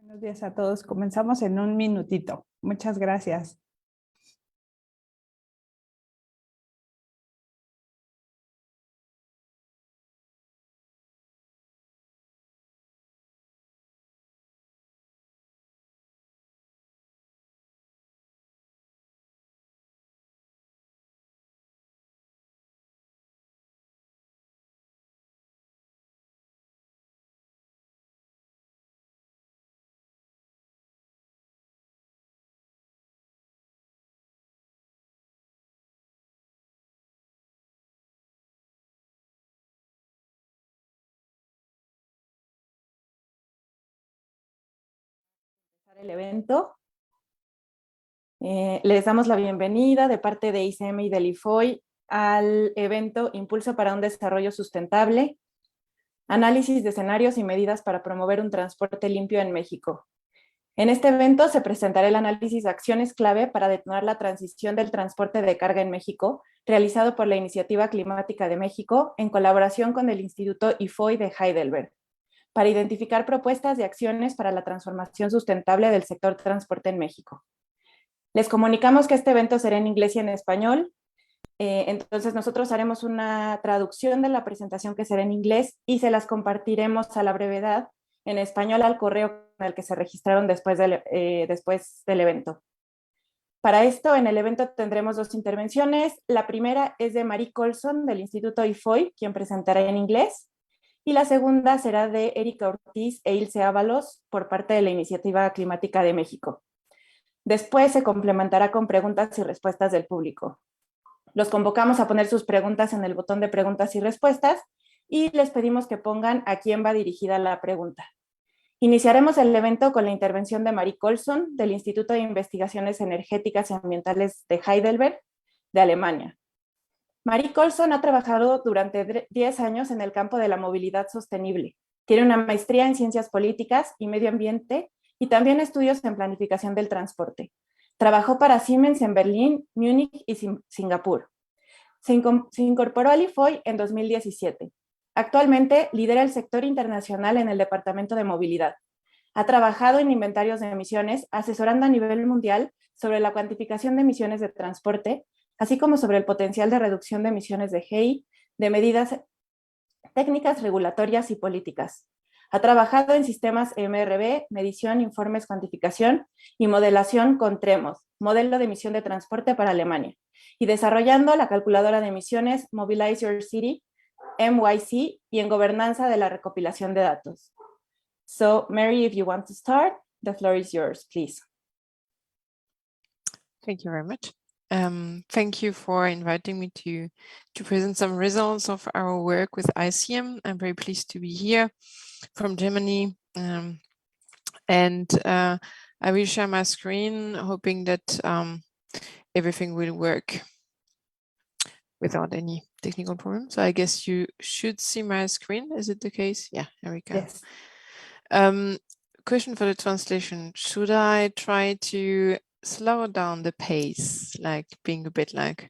Buenos días a todos. Comenzamos en un minutito. Muchas gracias. El evento. Les damos la bienvenida de parte de ICM y del IFOI al evento Impulso para un Desarrollo Sustentable, análisis de escenarios y medidas para promover un transporte limpio en México. En este evento se presentará el análisis de acciones clave para detonar la transición del transporte de carga en México, realizado por la Iniciativa Climática de México en colaboración con el Instituto IFOI de Heidelberg, para identificar propuestas de acciones para la transformación sustentable del sector transporte en México. Les comunicamos que este evento será en inglés y en español, entonces nosotros haremos una traducción de la presentación que será en inglés y se las compartiremos a la brevedad en español al correo con el que se registraron después del evento. Para esto, en el evento tendremos dos intervenciones. La primera es de Marie Colson del Instituto IFOI, quien presentará en inglés, y la segunda será de Erika Ortiz e Ilse Ábalos por parte de la Iniciativa Climática de México. Después se complementará con preguntas y respuestas del público. Los convocamos a poner sus preguntas en el botón de preguntas y respuestas y les pedimos que pongan a quién va dirigida la pregunta. Iniciaremos el evento con la intervención de Marie Colson del Instituto de Investigaciones Energéticas y Ambientales de Heidelberg, de Alemania. Marie Colson ha trabajado durante 10 años en el campo de la movilidad sostenible. Tiene una maestría en Ciencias Políticas y Medio Ambiente y también estudios en Planificación del Transporte. Trabajó para Siemens en Berlín, Múnich y Singapur. Se incorporó al IFOI en 2017. Actualmente lidera el sector internacional en el Departamento de Movilidad. Ha trabajado en inventarios de emisiones, asesorando a nivel mundial sobre la cuantificación de emisiones de transporte, así como sobre el potencial de reducción de emisiones de GEI, de medidas técnicas regulatorias y políticas. Ha trabajado en sistemas MRV, medición, informes, cuantificación y modelación con TREMOS, modelo de emisión de transporte para Alemania, y desarrollando la calculadora de emisiones Mobilize Your City, MYC, y en gobernanza de la recopilación de datos. So, Mary, if you want to start, the floor is yours, please. Thank you very much. Thank you for inviting me to present some results of our work with ICM. I'm very pleased to be here from Germany. I will share my screen, hoping that everything will work without any technical problems. So I guess you should see my screen. Is it the case? Yeah, there we go. Yes. Question for the translation. Should I try to slow down the pace, like being a bit like,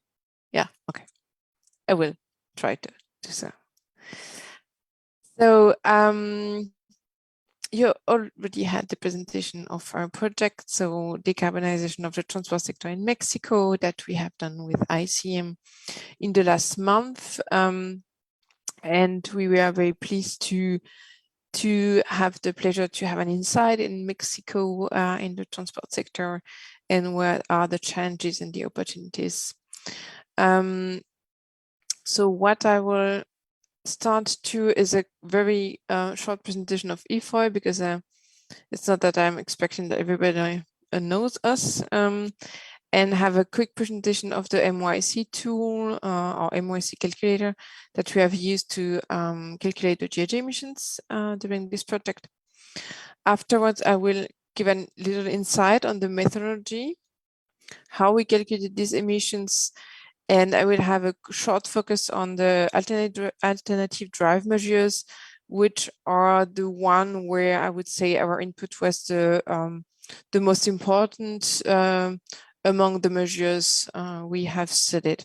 yeah, okay. I will try to do so. So you already had the presentation of our project, so decarbonization of the transport sector in Mexico, that we have done with ICM in the last month. And we were very pleased to have the pleasure to have an insight in Mexico in the transport sector and what are the challenges and the opportunities. So what I will start to is a very short presentation of IFOI, because it's not that I'm expecting that everybody knows us, and have a quick presentation of the MYC tool or MYC calculator that we have used to calculate the GHG emissions during this project. Afterwards, I will give a little insight on the methodology, how we calculated these emissions, and I will have a short focus on the alternative drive measures, which are the one where I would say our input was the most important among the measures we have studied.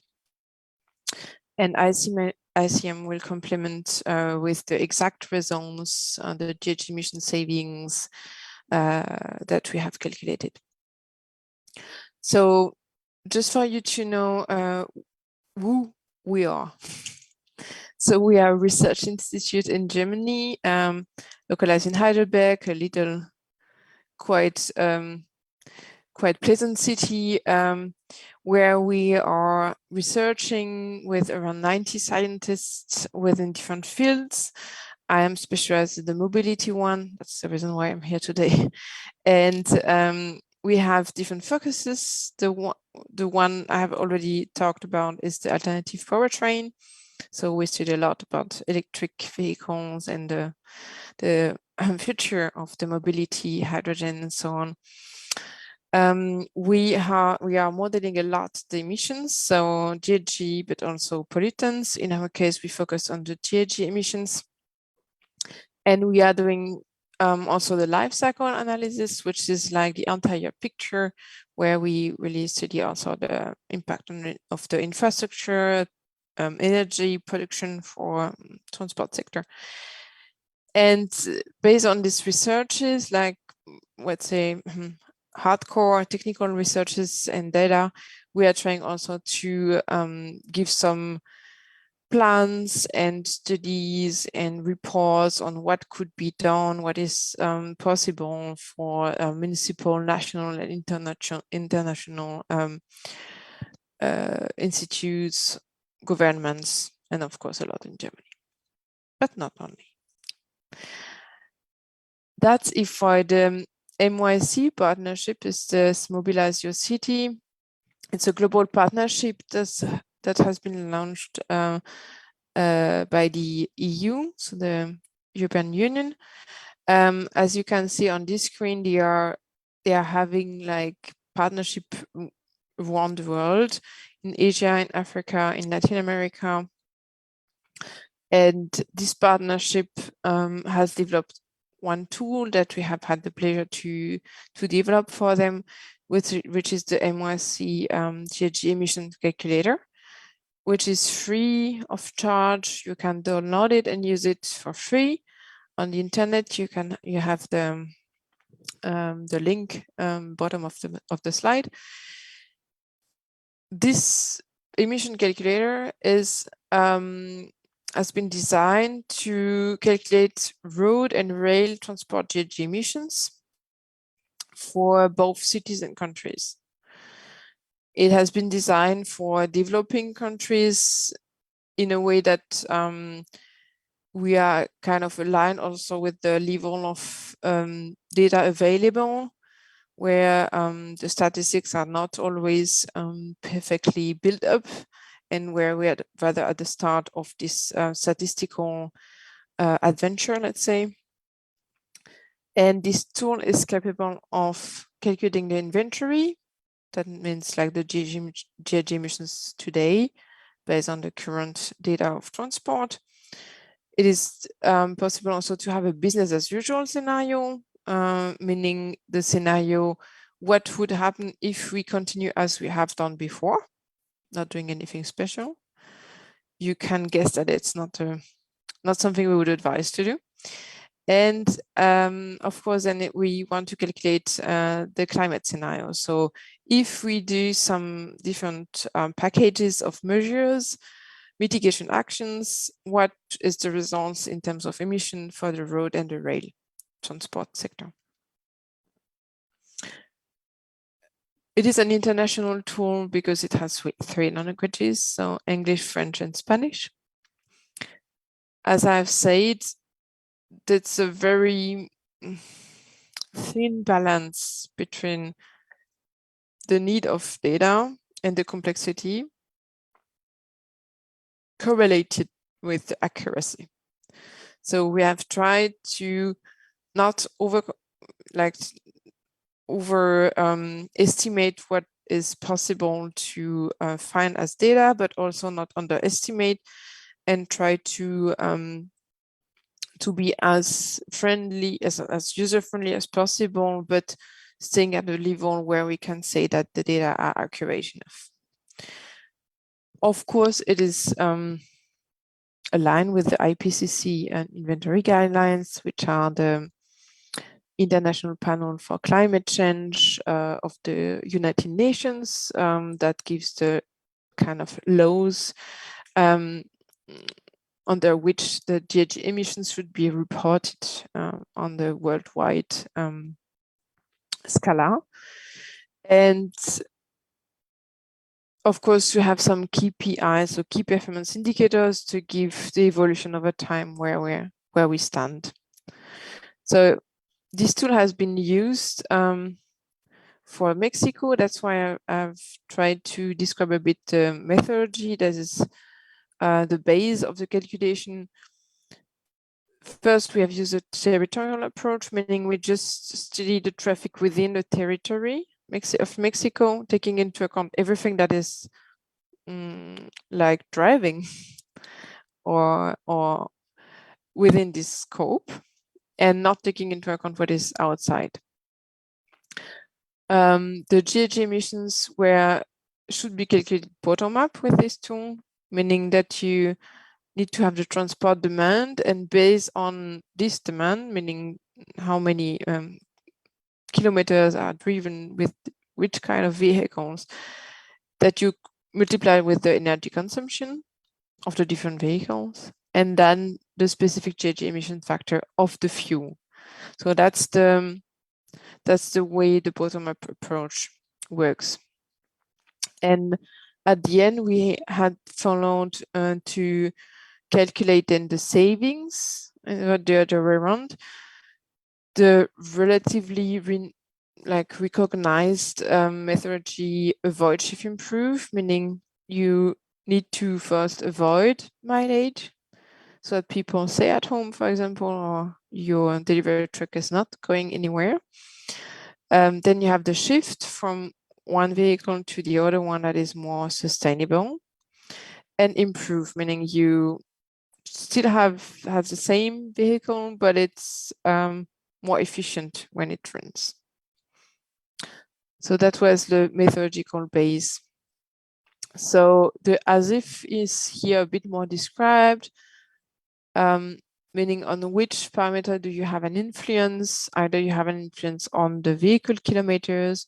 And ICM will complement with the exact results, the GHG emission savings, that we have calculated. So just for you to know who we are. So we are a research institute in Germany, localized in Heidelberg, a little quite pleasant city, where we are researching with around 90 scientists within different fields. I am specialized in the mobility one. That's the reason why I'm here today. And we have different focuses. The one I have already talked about is the alternative powertrain. So we study a lot about electric vehicles and the future of the mobility, hydrogen, and so on. We are modeling a lot the emissions, so GHG, but also pollutants. In our case, we focus on the GHG emissions. And we are doing also the life cycle analysis, which is like the entire picture, where we really study also the impact of the infrastructure, energy production for transport sector. And based on these researches, like, let's say, hardcore technical researches and data, we are trying also to give some plans and studies and reports on what could be done, what is possible for municipal, national, and international institutes, governments, and of course a lot in Germany, but not only. That's it for the MYC partnership, is this Mobilize Your City. It's a global partnership that has been launched by the EU, so the European Union. As you can see on this screen, they are having like partnership around the world, in Asia, in Africa, in Latin America. And this partnership has developed one tool that we have had the pleasure to develop for them, which is the MYC GHG emissions calculator, which is free of charge. You can download it and use it for free on the internet. You have the link bottom of the slide. This emission calculator has been designed to calculate road and rail transport GHG emissions for both cities and countries. It has been designed for developing countries in a way that we are kind of aligned also with the level of data available, where the statistics are not always perfectly built up, and where we are rather at the start of this statistical adventure, let's say. And this tool is capable of calculating the inventory. That means like the GHG emissions today, based on the current data of transport. It is possible also to have a business as usual scenario, meaning the scenario, what would happen if we continue as we have done before, not doing anything special. You can guess that it's not something we would advise to do. And of course, then we want to calculate the climate scenario. So if we do some different packages of measures, mitigation actions, what is the results in terms of emission for the road and the rail transport sector? It is an international tool because it has 3 languages, so English, French, and Spanish. As I've said, that's a very thin balance between the need of data and the complexity correlated with the accuracy. So we have tried to not estimate what is possible to find as data, but also not underestimate, and try to be as friendly, as user-friendly as possible, but staying at a level where we can say that the data are accurate enough. Of course, it is aligned with the IPCC and inventory guidelines, which are the International Panel for Climate Change of the United Nations that gives the kind of laws under which the GHG emissions should be reported on the worldwide scala. And of course, you have some KPIs, so key performance indicators, to give the evolution over time where we stand. So this tool has been used for Mexico. That's why I've tried to describe a bit the methodology that is the base of the calculation. First, we have used a territorial approach, meaning we just study the traffic within the territory of Mexico, taking into account everything that is like driving or within this scope, and not taking into account what is outside. The GHG emissions should be calculated bottom up with this tool, meaning that you need to have the transport demand, and based on this demand, meaning how many kilometers are driven with which kind of vehicles, that you multiply with the energy consumption of the different vehicles, and then the specific GHG emission factor of the fuel. So that's the way the bottom-up approach works. And at the end, we had followed to calculate then the savings, the other way around, the relatively recognized methodology avoid shift improve, meaning you need to first avoid mileage so that people stay at home, for example, or your delivery truck is not going anywhere. Then you have the shift from one vehicle to the other one that is more sustainable, and improve, meaning you still have the same vehicle, but it's more efficient when it runs. So that was the methodological base. So the as if is here a bit more described, meaning on which parameter do you have an influence? Either you have an influence on the vehicle kilometers,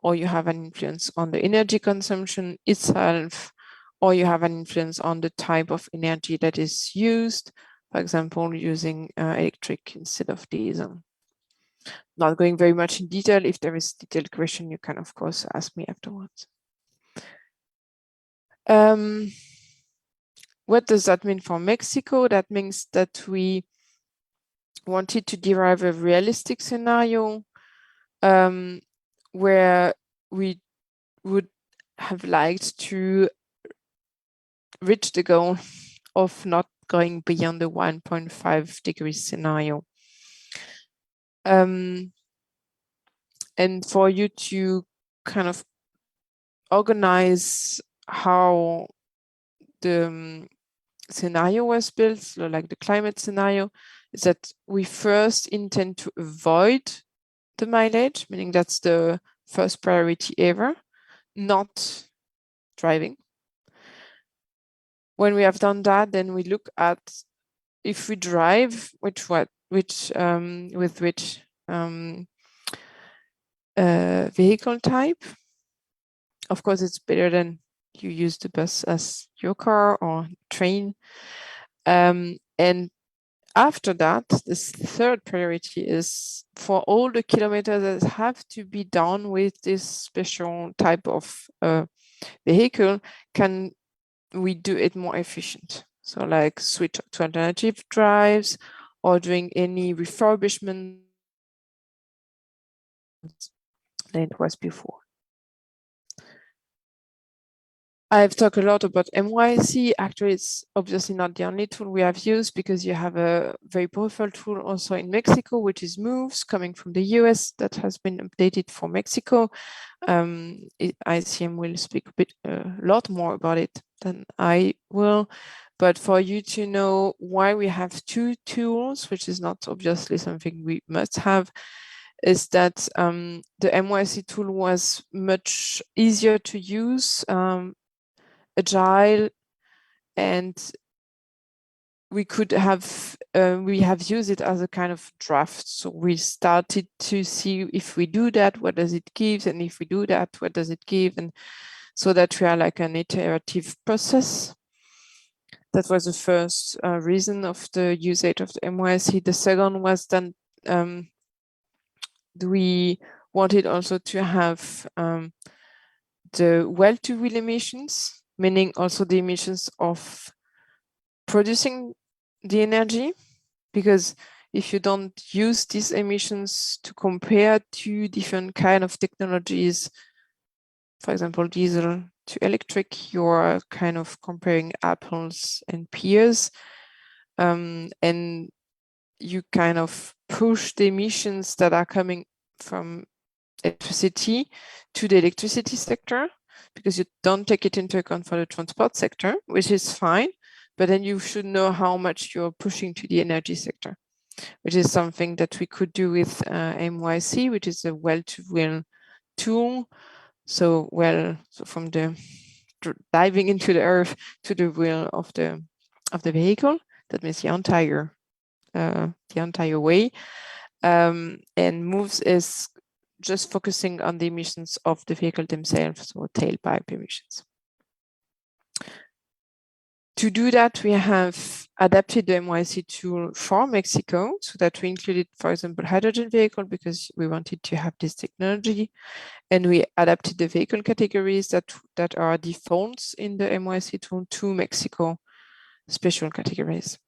or you have an influence on the energy consumption itself, or you have an influence on the type of energy that is used, for example, using electric instead of diesel. Not going very much in detail. If there is a detailed question, you can, of course, ask me afterwards. What does that mean for Mexico? That means that we wanted to derive a realistic scenario where we would have liked to reach the goal of not going beyond the 1.5 degrees scenario. And for you to kind of organize how the scenario was built, so like the climate scenario, is that we first intend to avoid the mileage, meaning that's the first priority ever, not driving. When we have done that, then we look at if we drive, with which vehicle type. Of course, it's better than you use the bus as your car or train. And after that, this third priority is for all the kilometers that have to be done with this special type of vehicle, can we do it more efficient? So like switch to alternative drives or doing any refurbishment than it was before. I've talked a lot about MYC. Actually, it's obviously not the only tool we have used, because you have a very powerful tool also in Mexico, which is Moves, coming from the US, that has been updated for Mexico. ICM will speak a lot more about it than I will. But for you to know why we have two tools, which is not obviously something we must have, is that the MYC tool was much easier to use, agile, and we could have, we have used it as a kind of draft. So we started to see if we do that, what does it give? And if we do that, what does it give? And so that we are like an iterative process. That was the first reason of the usage of the MYC. The second was then we wanted also to have the well-to-wheel emissions, meaning also the emissions of producing the energy, because if you don't use these emissions to compare two different kind of technologies, for example, diesel to electric, you're kind of comparing apples and pears, and you kind of push the emissions that are coming from electricity to the electricity sector, because you don't take it into account for the transport sector, which is fine, but then you should know how much you're pushing to the energy sector, which is something that we could do with MYC, which is a well-to-wheel tool. So from the diving into the earth to the wheel of the vehicle, that means the entire way. And MOVES is just focusing on the emissions of the vehicle themselves, so tailpipe emissions. To do that, we have adapted the MYC tool for Mexico, so that we included, for example, hydrogen vehicle, because we wanted to have this technology. And we adapted the vehicle categories that are defaults in the MYC tool to Mexico special categories.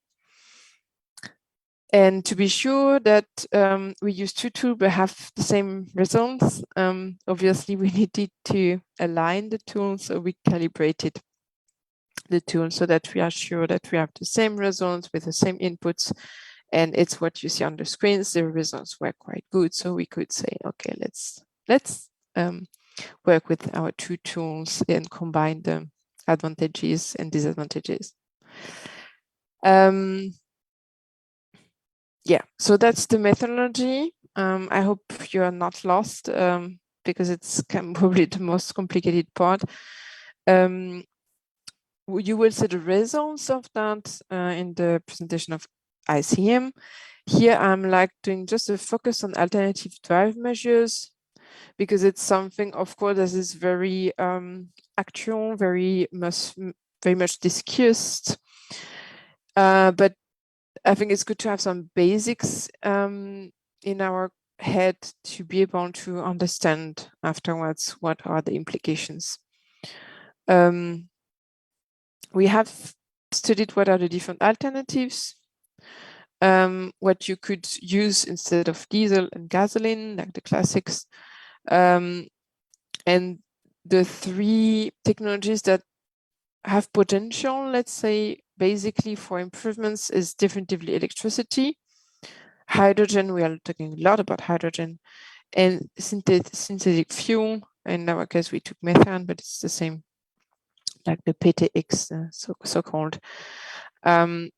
And to be sure that we use two tools but have the same results, obviously we needed to align the tools, so we calibrated the tool so that we are sure that we have the same results with the same inputs. And it's what you see on the screens. The results were quite good, so we could say, okay, let's work with our two tools and combine the advantages and disadvantages. Yeah, so that's the methodology. I hope you are not lost, because it's probably the most complicated part. You will see the results of that in the presentation of ICM. Here I'm like doing just a focus on alternative drive measures, because it's something, of course, that is very actual, very much discussed. But I think it's good to have some basics in our head to be able to understand afterwards what are the implications. We have studied what are the different alternatives, what you could use instead of diesel and gasoline, like the classics. And the three technologies that have potential, let's say, basically for improvements is definitively electricity, hydrogen, we are talking a lot about hydrogen, and synthetic fuel. In our case, we took methane, but it's the same, like the PTX, so-called. And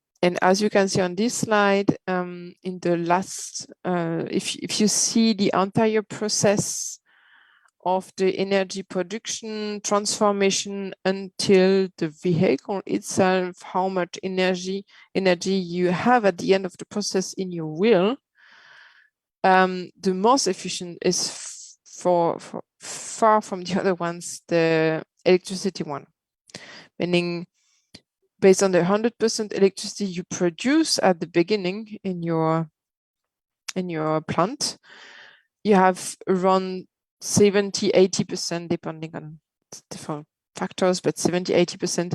as you can see on this slide, in the last, if you see the entire process of the energy production transformation until the vehicle itself, how much energy you have at the end of the process in your wheel, the most efficient is far from the other ones, the electricity one, meaning based on the 100% electricity you produce at the beginning in your plant, you have around 70-80%, depending on different factors, but 70-80%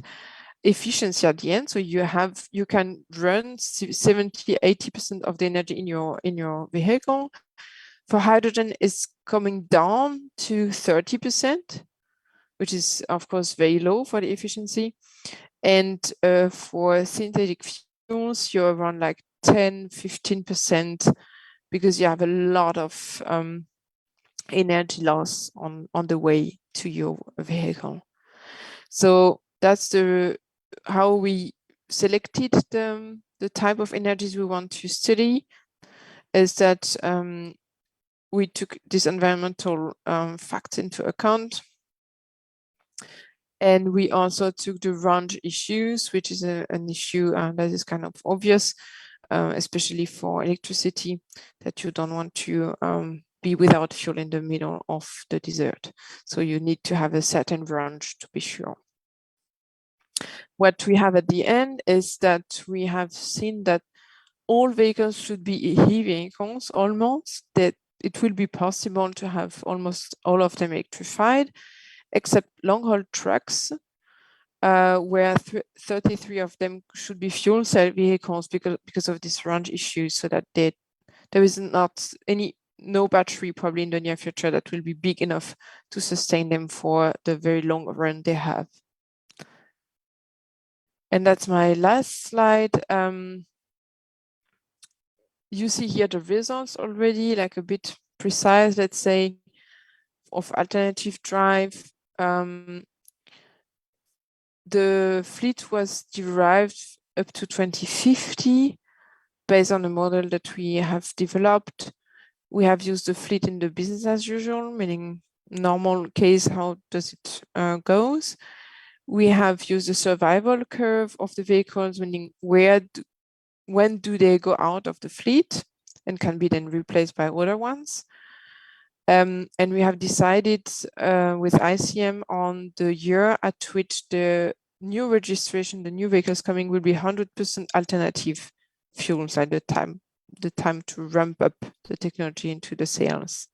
efficiency at the end. So you can run 70-80% of the energy in your vehicle. For hydrogen, it's coming down to 30%, which is of course very low for the efficiency. And for synthetic fuels, you're around like 10-15%, because you have a lot of energy loss on the way to your vehicle. So that's how we selected the type of energies we want to study, is that we took this environmental facts into account. And we also took the range issues, which is an issue that is kind of obvious, especially for electricity, that you don't want to be without fuel in the middle of the desert. So you need to have a certain range to be sure. What we have at the end is that we have seen that all vehicles should be EV vehicles almost, that it will be possible to have almost all of them electrified, except long-haul trucks, where 33 of them should be fuel cell vehicles because of this range issue, so that there is not no battery probably in the near future that will be big enough to sustain them for the very long run they have. And that's my last slide. You see here the results already, like a bit precise, let's say, of alternative drive. The fleet was derived up to 2050 based on a model that we have developed. We have used the fleet in the business as usual, meaning normal case, how does it goes. We have used the survival curve of the vehicles, meaning when do they go out of the fleet and can be then replaced by other ones. And we have decided with ICM on the year at which the new registration, the new vehicles coming will be 100% alternative fuels at the time to ramp up the technology into the sales.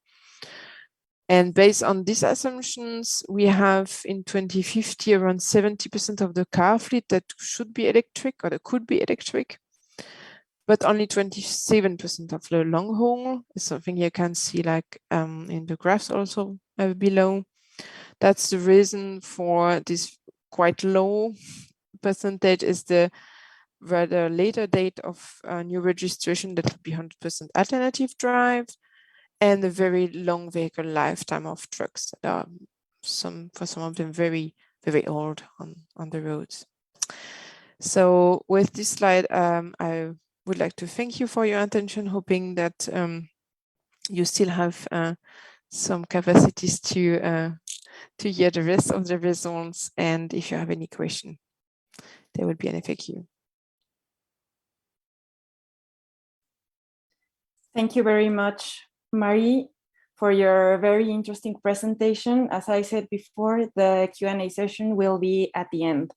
And based on these assumptions, we have in 2050 around 70% of the car fleet that should be electric or that could be electric, but only 27% of the long haul is something you can see like in the graphs also below. That's the reason for this quite low percentage is the rather later date of new registration that would be 100% alternative drive, and the very long vehicle lifetime of trucks that are for some of them very, very old on the roads. So with this slide, I would like to thank you for your attention, hoping that you still have some capacities to hear the rest of the results. And if you have any question, there will be an FAQ. Thank you very much, Marie, for your very interesting presentation. As I said before, the Q&A session will be at the end.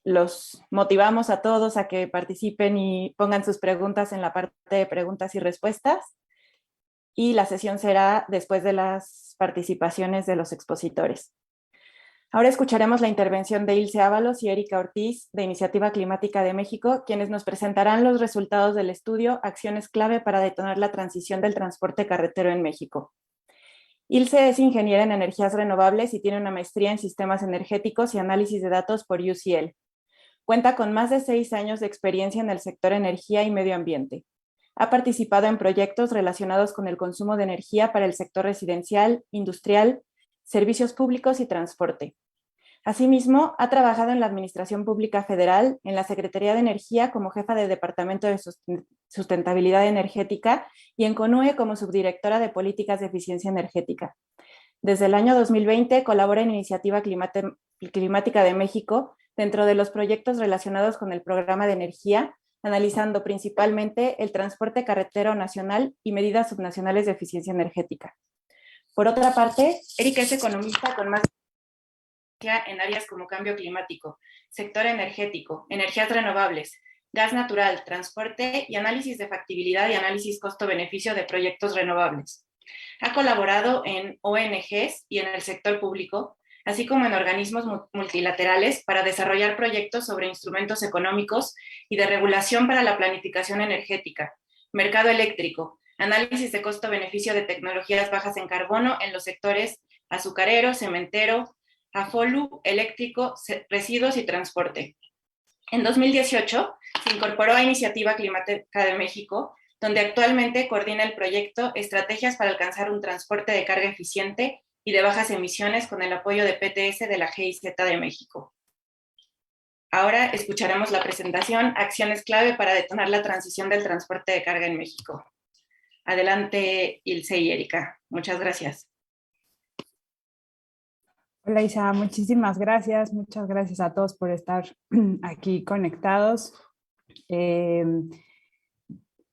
Los motivamos a todos a que participen y pongan sus preguntas en la parte de preguntas y respuestas. Y la sesión será después de las participaciones de los expositores. Ahora escucharemos la intervención de Ilse Ábalos y Erika Ortiz de Iniciativa Climática de México, quienes nos presentarán los resultados del estudio Acciones clave para detonar la transición del transporte carretero en México. Ilse es ingeniera en energías renovables y tiene una maestría en sistemas energéticos y análisis de datos por UCL. Cuenta con más de 6 años de experiencia en el sector energía y medio ambiente. Ha participado en proyectos relacionados con el consumo de energía para el sector residencial, industrial, servicios públicos y transporte. Asimismo, ha trabajado en la Administración Pública Federal, en la Secretaría de Energía como jefa de Departamento de Sustentabilidad Energética y en CONUE como subdirectora de Políticas de Eficiencia Energética. Desde el año 2020 colabora en Iniciativa Climática de México dentro de los proyectos relacionados con el programa de energía, analizando principalmente el transporte carretero nacional y medidas subnacionales de eficiencia energética. Por otra parte, Erika es economista con más experiencia en áreas como cambio climático, sector energético, energías renovables, gas natural, transporte y análisis de factibilidad y análisis costo-beneficio de proyectos renovables. Ha colaborado en ONGs y en el sector público, así como en organismos multilaterales para desarrollar proyectos sobre instrumentos económicos y de regulación para la planificación energética, mercado eléctrico, análisis de costo-beneficio de tecnologías bajas en carbono en los sectores azucarero, cementero, afolu, eléctrico, residuos y transporte. En 2018 se incorporó a Iniciativa Climática de México, donde actualmente coordina el proyecto Estrategias para alcanzar un transporte de carga eficiente y de bajas emisiones con el apoyo de PTS de la GIZ de México. Ahora escucharemos la presentación Acciones clave para detonar la transición del transporte de carga en México. Adelante, Ilse y Erika. Muchas gracias. Hola Isa, muchísimas gracias. Muchas gracias a todos por estar aquí conectados.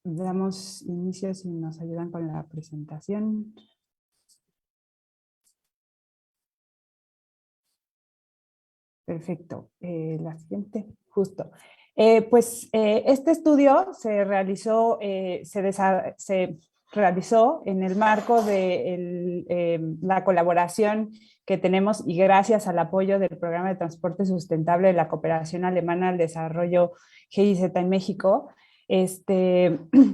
Damos inicio si nos ayudan con la presentación. Perfecto. La siguiente, justo. Este estudio se realizó, se realizó en el marco de la colaboración que tenemos y gracias al apoyo del Programa de Transporte Sustentable de la Cooperación Alemana al Desarrollo GIZ en México,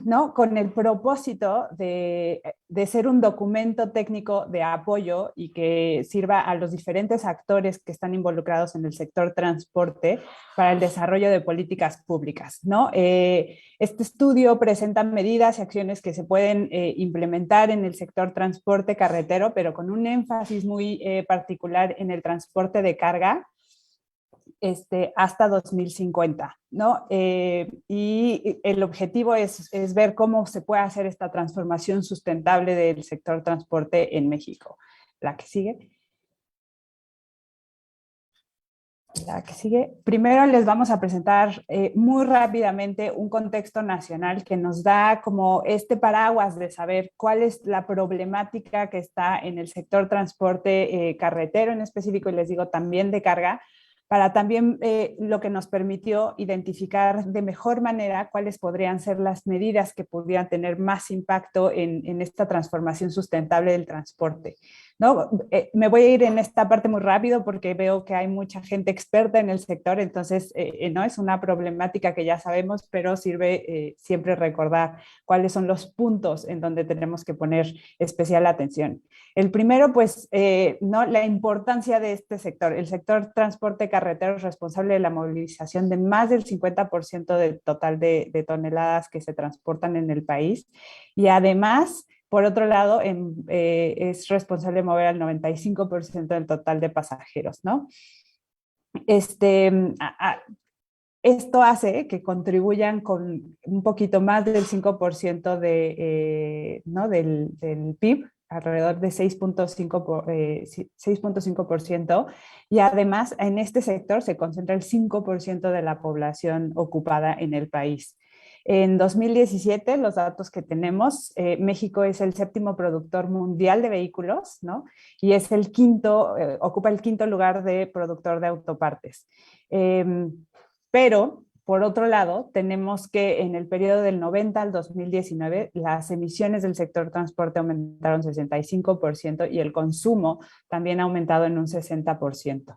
¿no? Con el propósito de ser un documento técnico de apoyo y que sirva a los diferentes actores que están involucrados en el sector transporte para el desarrollo de políticas públicas, ¿no? Este estudio presenta medidas y acciones que se pueden implementar en el sector transporte carretero, pero con un énfasis muy particular en el transporte de carga, hasta 2050, ¿no? Y el objetivo es ver cómo se puede hacer esta transformación sustentable del sector transporte en México. La que sigue. La que sigue. Primero les vamos a presentar muy rápidamente un contexto nacional que nos da como este paraguas de saber cuál es la problemática que está en el sector transporte carretero en específico, y les digo también de carga, para también lo que nos permitió identificar de mejor manera cuáles podrían ser las medidas que pudieran tener más impacto en esta transformación sustentable del transporte, ¿no? Me voy a ir en esta parte muy rápido porque veo que hay mucha gente experta en el sector, entonces no es una problemática que ya sabemos, pero sirve siempre recordar cuáles son los puntos en donde tenemos que poner especial atención. El primero, pues, ¿no? La importancia de este sector. El sector transporte carretero es responsable de la movilización de más del 50% del total de toneladas que se transportan en el país, y además, por otro lado, es responsable de mover al 95% del total de pasajeros, ¿no? Esto hace que contribuyan con un poquito más del 5% ¿no? del PIB, alrededor de 6.5%, y además en este sector se concentra el 5% de la población ocupada en el país. En 2017, los datos que tenemos, México es el séptimo productor mundial de vehículos, ¿no? Y es el quinto, ocupa el quinto lugar de productor de autopartes. Pero, por otro lado, tenemos que en el periodo del 90 al 2019, las emisiones del sector transporte aumentaron 65% y el consumo también ha aumentado en un 60%.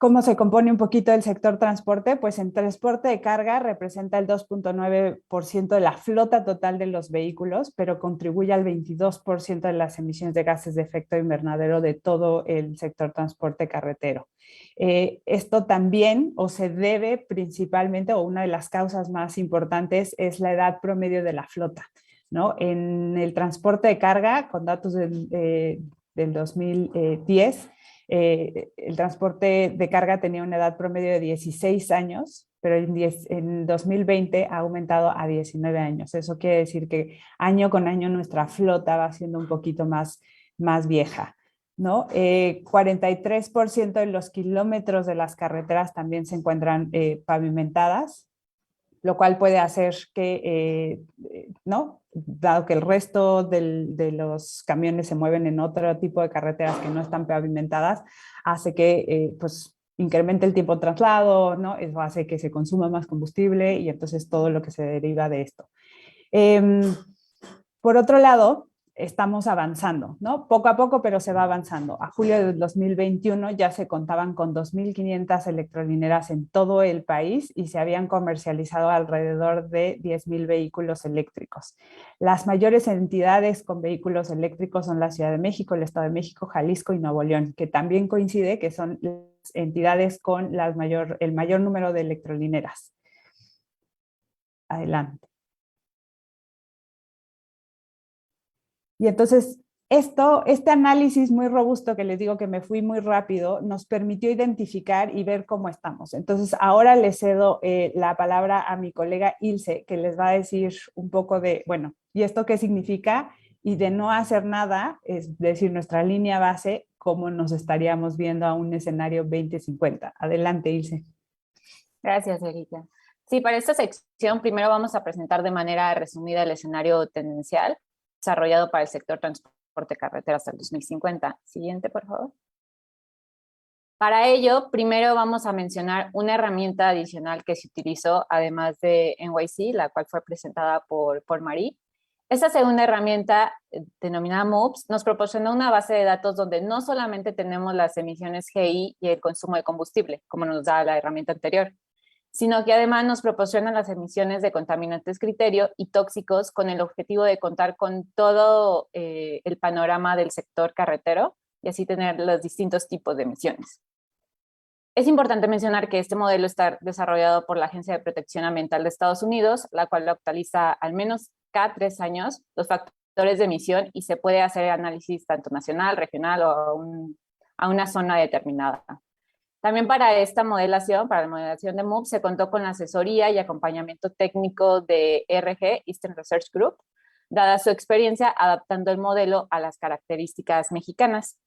¿Cómo se compone un poquito el sector transporte? Pues en transporte de carga representa el 2.9% de la flota total de los vehículos, pero contribuye al 22% de las emisiones de gases de efecto invernadero de todo el sector transporte carretero. Esto también, o se debe principalmente, o una de las causas más importantes, es la edad promedio de la flota, ¿no? En el transporte de carga, con datos del 2010, el transporte de carga tenía una edad promedio de 16 años, pero en 2020 ha aumentado a 19 años. Eso quiere decir que año con año nuestra flota va siendo un poquito más vieja, ¿no? 43% de los kilómetros de las carreteras también se encuentran pavimentadas, lo cual puede hacer que, ¿no? Dado que el resto de los camiones se mueven en otro tipo de carreteras que no están pavimentadas, hace que pues, incremente el tiempo de traslado, ¿no? Eso hace que se consuma más combustible y entonces todo lo que se deriva de esto. Por otro lado, estamos avanzando, ¿no? Poco a poco, pero se va avanzando. A julio de 2021 ya se contaban con 2.500 electrolineras en todo el país y se habían comercializado alrededor de 10.000 vehículos eléctricos. Las mayores entidades con vehículos eléctricos son la Ciudad de México, el Estado de México, Jalisco y Nuevo León, que también coincide que son las entidades con el mayor número de electrolineras. Adelante. Y entonces, este análisis muy robusto, que les digo que me fui muy rápido, nos permitió identificar y ver cómo estamos. Entonces, ahora le cedo la palabra a mi colega Ilse, que les va a decir un poco de, bueno, ¿y esto qué significa? y de no hacer nada, es decir, nuestra línea base, cómo nos estaríamos viendo a un escenario 2050. Adelante, Ilse. Gracias, Erika. Sí, para esta sección primero vamos a presentar de manera resumida el escenario tendencial desarrollado para el sector transporte carretera hasta el 2050. Siguiente, por favor. Para ello, primero vamos a mencionar una herramienta adicional que se utilizó, además de NYC, la cual fue presentada por Marie. Esta segunda herramienta, denominada MOOPS, nos proporcionó una base de datos donde no solamente tenemos las emisiones GI y el consumo de combustible, como nos da la herramienta anterior, sino que además nos proporciona las emisiones de contaminantes criterio y tóxicos con el objetivo de contar con todo el panorama del sector carretero y así tener los distintos tipos de emisiones. Es importante mencionar que este modelo está desarrollado por la Agencia de Protección Ambiental de Estados Unidos, la cual actualiza al menos cada 3 años los factores de emisión y se puede hacer análisis tanto nacional, regional o a una zona determinada. También para esta modelación, para la modelación de MOOP, se contó con la asesoría y acompañamiento técnico de ERG, Eastern Research Group, dada su experiencia adaptando el modelo a las características mexicanas.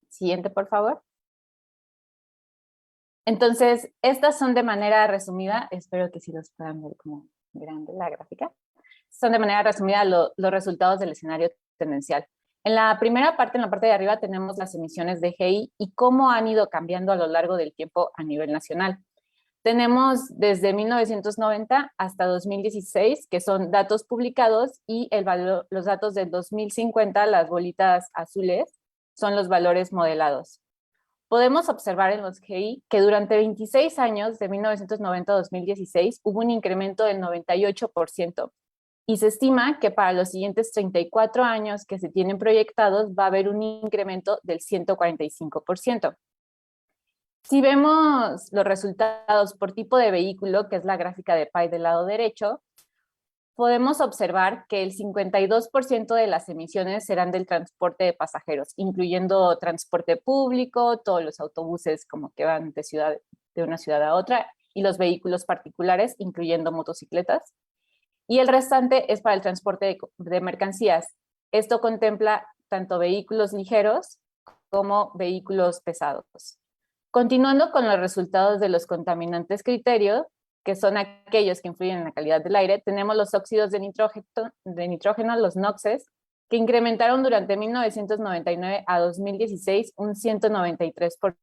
Siguiente, por favor. Entonces, estas son de manera resumida, espero que sí los puedan ver como grande la gráfica, son de manera resumida los resultados del escenario tendencial. En la primera parte, en la parte de arriba, tenemos las emisiones de GI y cómo han ido cambiando a lo largo del tiempo a nivel nacional. Tenemos desde 1990 hasta 2016, que son datos publicados, y los datos del 2050, las bolitas azules, son los valores modelados. Podemos observar en los GI que durante 26 años, de 1990 a 2016, hubo un incremento del 98%, y se estima que para los siguientes 34 años que se tienen proyectados va a haber un incremento del 145%. Si vemos los resultados por tipo de vehículo, que es la gráfica de pie del lado derecho, podemos observar que el 52% de las emisiones serán del transporte de pasajeros, incluyendo transporte público, todos los autobuses como que van de una ciudad a otra, y los vehículos particulares, incluyendo motocicletas. Y el restante es para el transporte de mercancías. Esto contempla tanto vehículos ligeros como vehículos pesados. Continuando con los resultados de los contaminantes criterio, que son aquellos que influyen en la calidad del aire, tenemos los óxidos de nitrógeno, los NOxes, que incrementaron durante 1999 a 2016 un 193%.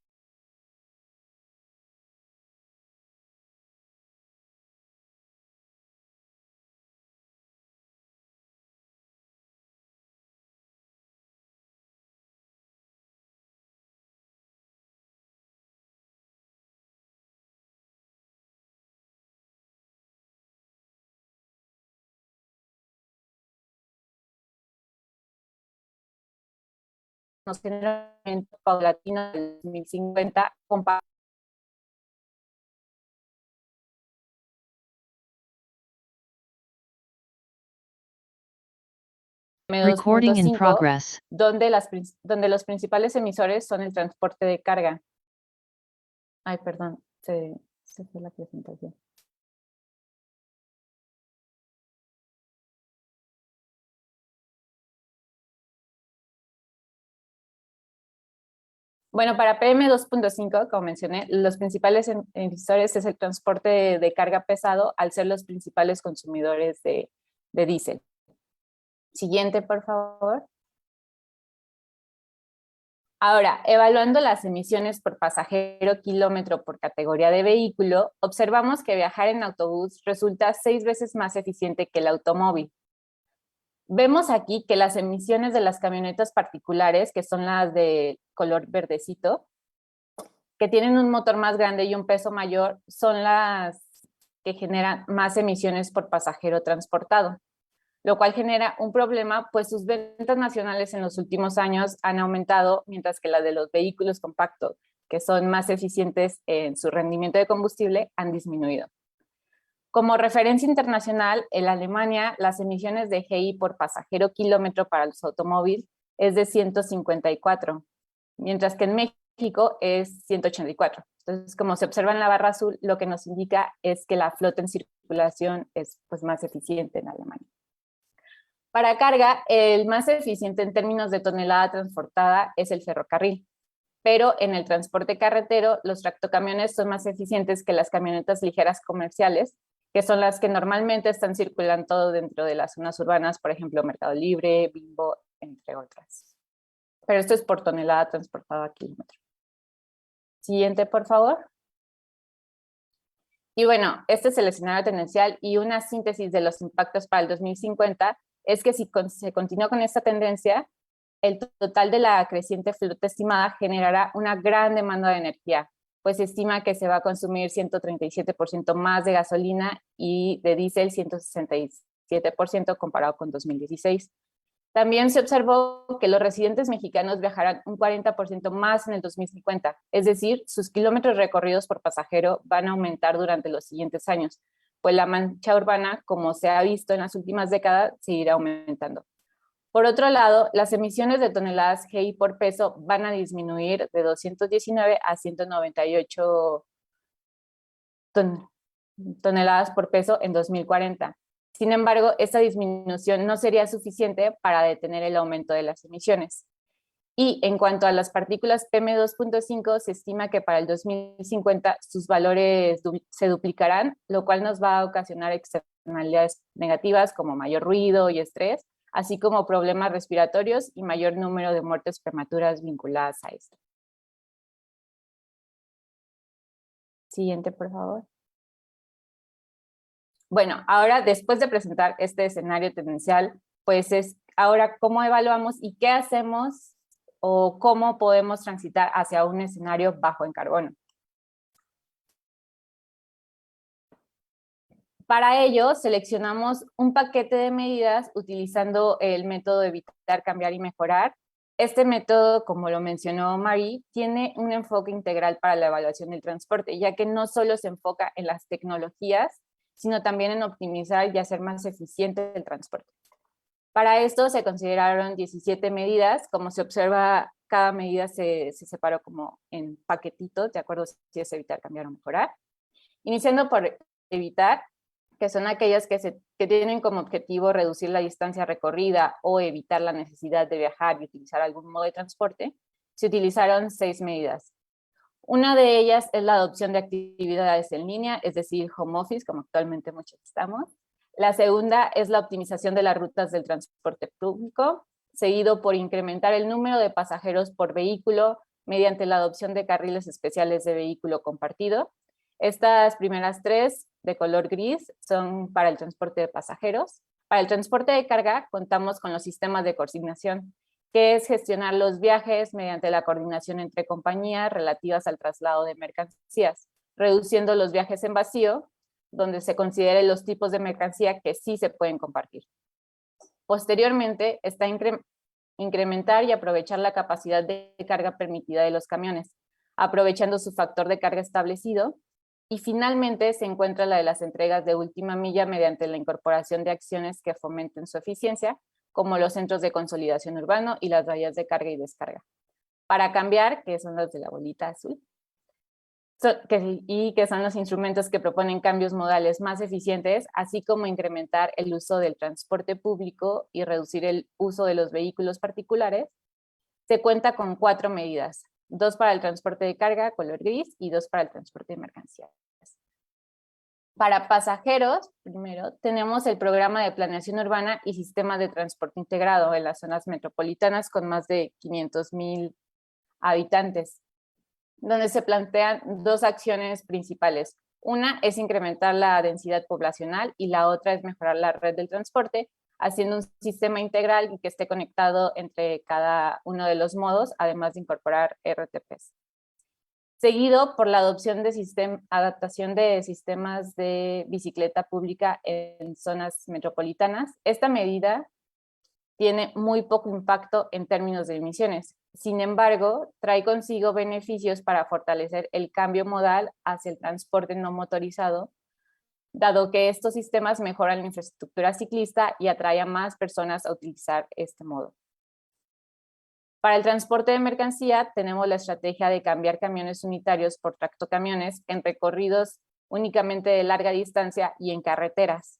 Nos genera un aumento paulatino del 2050 comparado. Recording in progress. Donde los principales emisores son el transporte de carga. Ay, perdón, se fue la presentación. Bueno, para PM2.5, como mencioné, los principales emisores es el transporte de carga pesado, al ser los principales consumidores de diésel. Siguiente, por favor. Ahora, evaluando las emisiones por pasajero kilómetro por categoría de vehículo, observamos que viajar en autobús resulta 6 veces más eficiente que el automóvil. Vemos aquí que las emisiones de las camionetas particulares, que son las de color verdecito, que tienen un motor más grande y un peso mayor, son las que generan más emisiones por pasajero transportado, lo cual genera un problema, pues sus ventas nacionales en los últimos años han aumentado, mientras que las de los vehículos compactos, que son más eficientes en su rendimiento de combustible, han disminuido. Como referencia internacional, en Alemania las emisiones de GI por pasajero kilómetro para los automóviles es de 154, mientras que en México es 184. Entonces, como se observa en la barra azul, lo que nos indica es que la flota en circulación es pues, más eficiente en Alemania. Para carga, el más eficiente en términos de tonelada transportada es el ferrocarril, pero en el transporte carretero los tractocamiones son más eficientes que las camionetas ligeras comerciales, que son las que normalmente están circulando dentro de las zonas urbanas, por ejemplo, Mercado Libre, Bimbo, entre otras. Pero esto es por tonelada transportada a kilómetro. Siguiente, por favor. Y bueno, este es el escenario tendencial y una síntesis de los impactos para el 2050 es que si se continúa con esta tendencia, el total de la creciente flota estimada generará una gran demanda de energía, pues se estima que se va a consumir 137% más de gasolina y de diésel 167% comparado con 2016. También se observó que los residentes mexicanos viajarán un 40% más en el 2050, es decir, sus kilómetros recorridos por pasajero van a aumentar durante los siguientes años, pues la mancha urbana, como se ha visto en las últimas décadas, seguirá aumentando. Por otro lado, las emisiones de toneladas GI por peso van a disminuir de 219 a 198 toneladas por peso en 2040. Sin embargo, esta disminución no sería suficiente para detener el aumento de las emisiones. Y en cuanto a las partículas PM2.5, se estima que para el 2050 sus valores se duplicarán, lo cual nos va a ocasionar externalidades negativas como mayor ruido y estrés, así como problemas respiratorios y mayor número de muertes prematuras vinculadas a esto. Siguiente, por favor. Bueno, ahora después de presentar este escenario tendencial, pues es ahora cómo evaluamos y qué hacemos o cómo podemos transitar hacia un escenario bajo en carbono. Para ello, seleccionamos un paquete de medidas utilizando el método evitar, cambiar y mejorar. Este método, como lo mencionó Marie, tiene un enfoque integral para la evaluación del transporte, ya que no solo se enfoca en las tecnologías, sino también en optimizar y hacer más eficiente el transporte. Para esto se consideraron 17 medidas. Como se observa, cada medida se separó como en paquetitos, de acuerdo si es evitar, cambiar o mejorar. Iniciando por evitar, que son aquellas que tienen como objetivo reducir la distancia recorrida o evitar la necesidad de viajar y utilizar algún modo de transporte, se utilizaron 6 medidas. Una de ellas es la adopción de actividades en línea, es decir, home office, como actualmente muchos estamos. La segunda es la optimización de las rutas del transporte público, seguido por incrementar el número de pasajeros por vehículo mediante la adopción de carriles especiales de vehículo compartido. Estas primeras 3, de color gris, son para el transporte de pasajeros. Para el transporte de carga, contamos con los sistemas de consignación, que es gestionar los viajes mediante la coordinación entre compañías relativas al traslado de mercancías, reduciendo los viajes en vacío, donde se consideren los tipos de mercancía que sí se pueden compartir. Posteriormente, está incrementar y aprovechar la capacidad de carga permitida de los camiones, aprovechando su factor de carga establecido. Y finalmente se encuentra la de las entregas de última milla mediante la incorporación de acciones que fomenten su eficiencia, como los centros de consolidación urbano y las rayas de carga y descarga. Para cambiar, que son las de la bolita azul, que son los instrumentos que proponen cambios modales más eficientes, así como incrementar el uso del transporte público y reducir el uso de los vehículos particulares, se cuenta con 4 medidas, 2 para el transporte de carga, color gris, y 2 para el transporte de mercancías. Para pasajeros, primero, tenemos el programa de planeación urbana y sistema de transporte integrado en las zonas metropolitanas con más de 500,000 habitantes, donde se plantean 2 acciones principales. Una es incrementar la densidad poblacional y la otra es mejorar la red del transporte, haciendo un sistema integral y que esté conectado entre cada uno de los modos, además de incorporar RTPs. Seguido por la adopción de adaptación de sistemas de bicicleta pública en zonas metropolitanas. Esta medida tiene muy poco impacto en términos de emisiones. Sin embargo, trae consigo beneficios para fortalecer el cambio modal hacia el transporte no motorizado, dado que estos sistemas mejoran la infraestructura ciclista y atraen a más personas a utilizar este modo. Para el transporte de mercancía, tenemos la estrategia de cambiar camiones unitarios por tractocamiones en recorridos únicamente de larga distancia y en carreteras.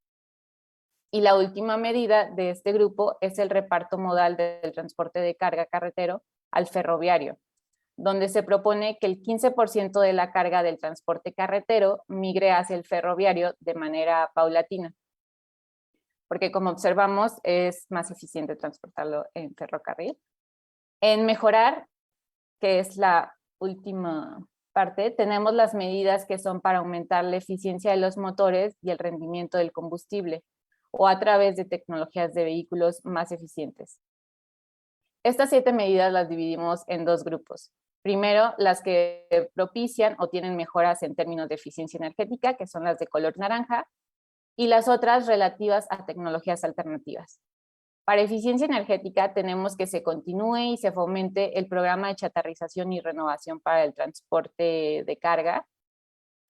Y la última medida de este grupo es el reparto modal del transporte de carga carretero al ferroviario, donde se propone que el 15% de la carga del transporte carretero migre hacia el ferroviario de manera paulatina, porque como observamos es más eficiente transportarlo en ferrocarril. En mejorar, que es la última parte, tenemos las medidas que son para aumentar la eficiencia de los motores y el rendimiento del combustible, o a través de tecnologías de vehículos más eficientes. Estas 7 medidas las dividimos en 2 grupos. Primero, las que propician o tienen mejoras en términos de eficiencia energética, que son las de color naranja, y las otras relativas a tecnologías alternativas. Para eficiencia energética tenemos que se continúe y se fomente el programa de chatarrización y renovación para el transporte de carga.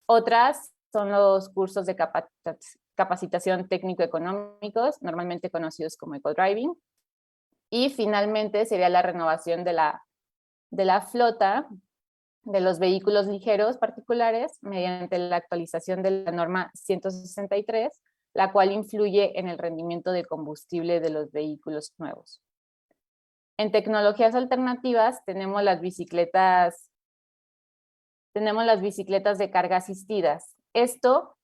Otras son los cursos de capacitación técnico-económicos, normalmente conocidos como eco-driving. Y finalmente sería la renovación de la flota de los vehículos ligeros particulares mediante la actualización de la norma 163, la cual influye en el rendimiento de combustible de los vehículos nuevos. En tecnologías alternativas tenemos las bicicletas de carga asistidas. Esto,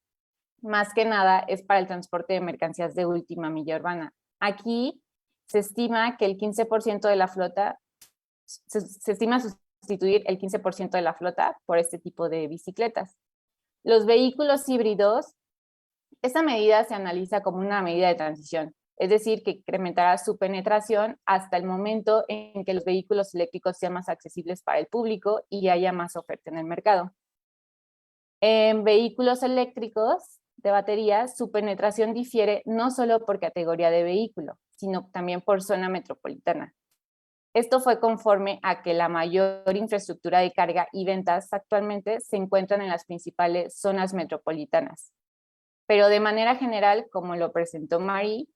más que nada, es para el transporte de mercancías de última milla urbana. Aquí se estima que el 15% de la flota, se estima sustituir el 15% de la flota por este tipo de bicicletas. Los vehículos híbridos, esta medida se analiza como una medida de transición, es decir, que incrementará su penetración hasta el momento en que los vehículos eléctricos sean más accesibles para el público y haya más oferta en el mercado. En vehículos eléctricos de batería, su penetración difiere no solo por categoría de vehículo, sino también por zona metropolitana. Esto fue conforme a que la mayor infraestructura de carga y ventas actualmente se encuentran en las principales zonas metropolitanas. Pero de manera general, como lo presentó Marie,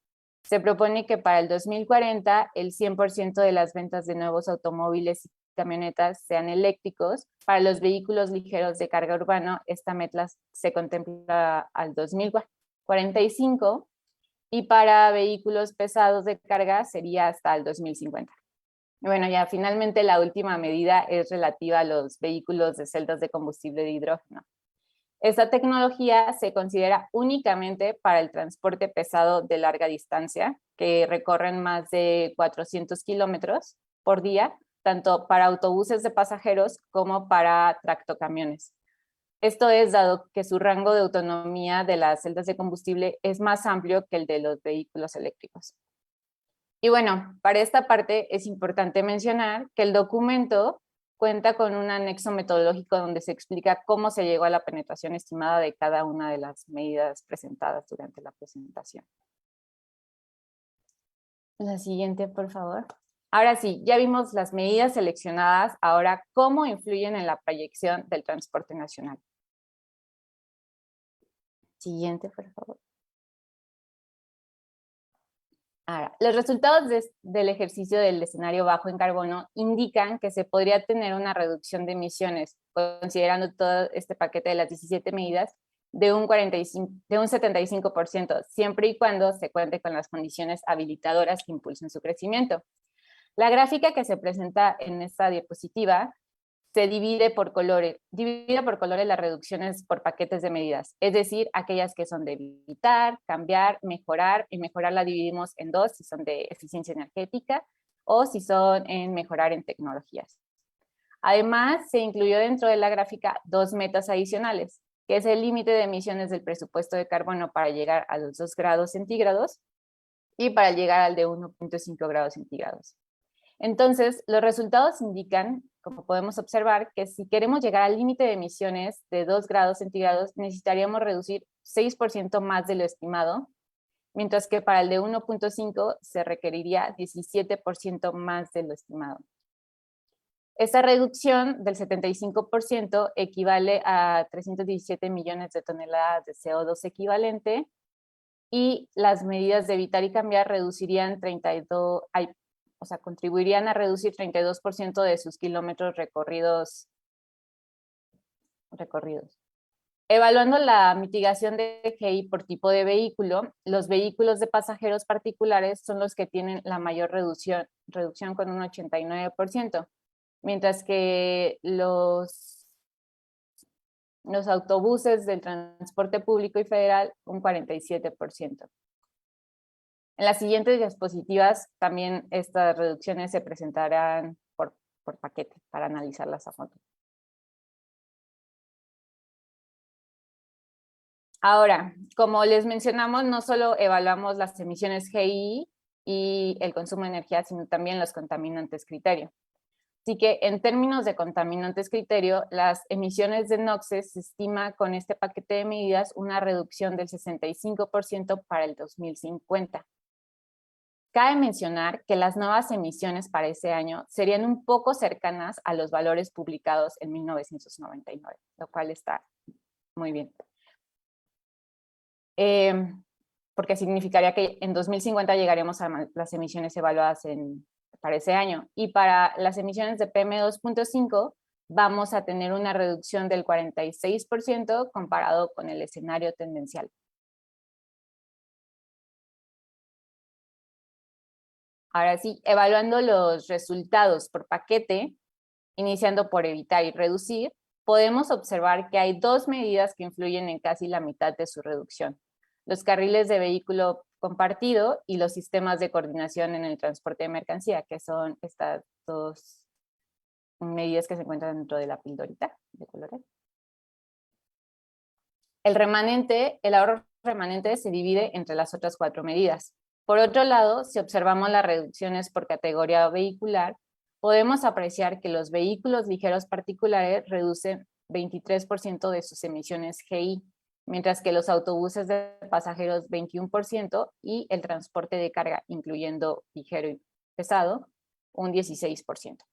se propone que para el 2040 el 100% de las ventas de nuevos automóviles y camionetas sean eléctricos. Para los vehículos ligeros de carga urbana, esta meta se contempla al 2045 y para vehículos pesados de carga sería hasta el 2050. Bueno, ya finalmente la última medida es relativa a los vehículos de celdas de combustible de hidrógeno. Esta tecnología se considera únicamente para el transporte pesado de larga distancia, que recorren más de 400 kilómetros por día, tanto para autobuses de pasajeros como para tractocamiones. Esto es dado que su rango de autonomía de las celdas de combustible es más amplio que el de los vehículos eléctricos. Y bueno, para esta parte es importante mencionar que el documento cuenta con un anexo metodológico donde se explica cómo se llegó a la penetración estimada de cada una de las medidas presentadas durante la presentación. La siguiente, por favor. Ahora sí, ya vimos las medidas seleccionadas, ahora cómo influyen en la proyección del transporte nacional. Siguiente, por favor. Ahora, los resultados del ejercicio del escenario bajo en carbono indican que se podría tener una reducción de emisiones, considerando todo este paquete de las 17 medidas, de un 75%, siempre y cuando se cuente con las condiciones habilitadoras que impulsen su crecimiento. La gráfica que se presenta en esta diapositiva se divide por colores las reducciones por paquetes de medidas, es decir, aquellas que son de evitar, cambiar, mejorar, y mejorar la dividimos en 2, si son de eficiencia energética o si son en mejorar en tecnologías. Además, se incluyó dentro de la gráfica 2 metas adicionales, que es el límite de emisiones del presupuesto de carbono para llegar a los 2 grados centígrados y para llegar al de 1.5 grados centígrados. Entonces, los resultados indican, como podemos observar, que si queremos llegar al límite de emisiones de 2 grados centígrados, necesitaríamos reducir 6% más de lo estimado, mientras que para el de 1.5 se requeriría 17% más de lo estimado. Esta reducción del 75% equivale a 317 millones de toneladas de CO2 equivalente, y las medidas de evitar y cambiar reducirían contribuirían a reducir 32% de sus kilómetros recorridos. Evaluando la mitigación de GI por tipo de vehículo, los vehículos de pasajeros particulares son los que tienen la mayor reducción con un 89%, mientras que los autobuses del transporte público y federal un 47%. En las siguientes diapositivas también estas reducciones se presentarán por paquete para analizarlas a fondo. Ahora, como les mencionamos, no solo evaluamos las emisiones GI y el consumo de energía, sino también los contaminantes criterio. Así que en términos de contaminantes criterio, las emisiones de NOxes se estima con este paquete de medidas una reducción del 65% para el 2050. Cabe mencionar que las nuevas emisiones para ese año serían un poco cercanas a los valores publicados en 1999, lo cual está muy bien. Porque significaría que en 2050 llegaremos a las emisiones evaluadas para ese año. Y para las emisiones de PM2.5 vamos a tener una reducción del 46% comparado con el escenario tendencial. Ahora sí, evaluando los resultados por paquete, iniciando por evitar y reducir, podemos observar que hay dos medidas que influyen en casi la mitad de su reducción: los carriles de vehículo compartido y los sistemas de coordinación en el transporte de mercancía, que son estas dos medidas que se encuentran dentro de la pildorita de colores. El ahorro remanente se divide entre las otras cuatro medidas. Por otro lado, si observamos las reducciones por categoría vehicular, podemos apreciar que los vehículos ligeros particulares reducen 23% de sus emisiones GI, mientras que los autobuses de pasajeros 21% y el transporte de carga, incluyendo ligero y pesado, un 16%.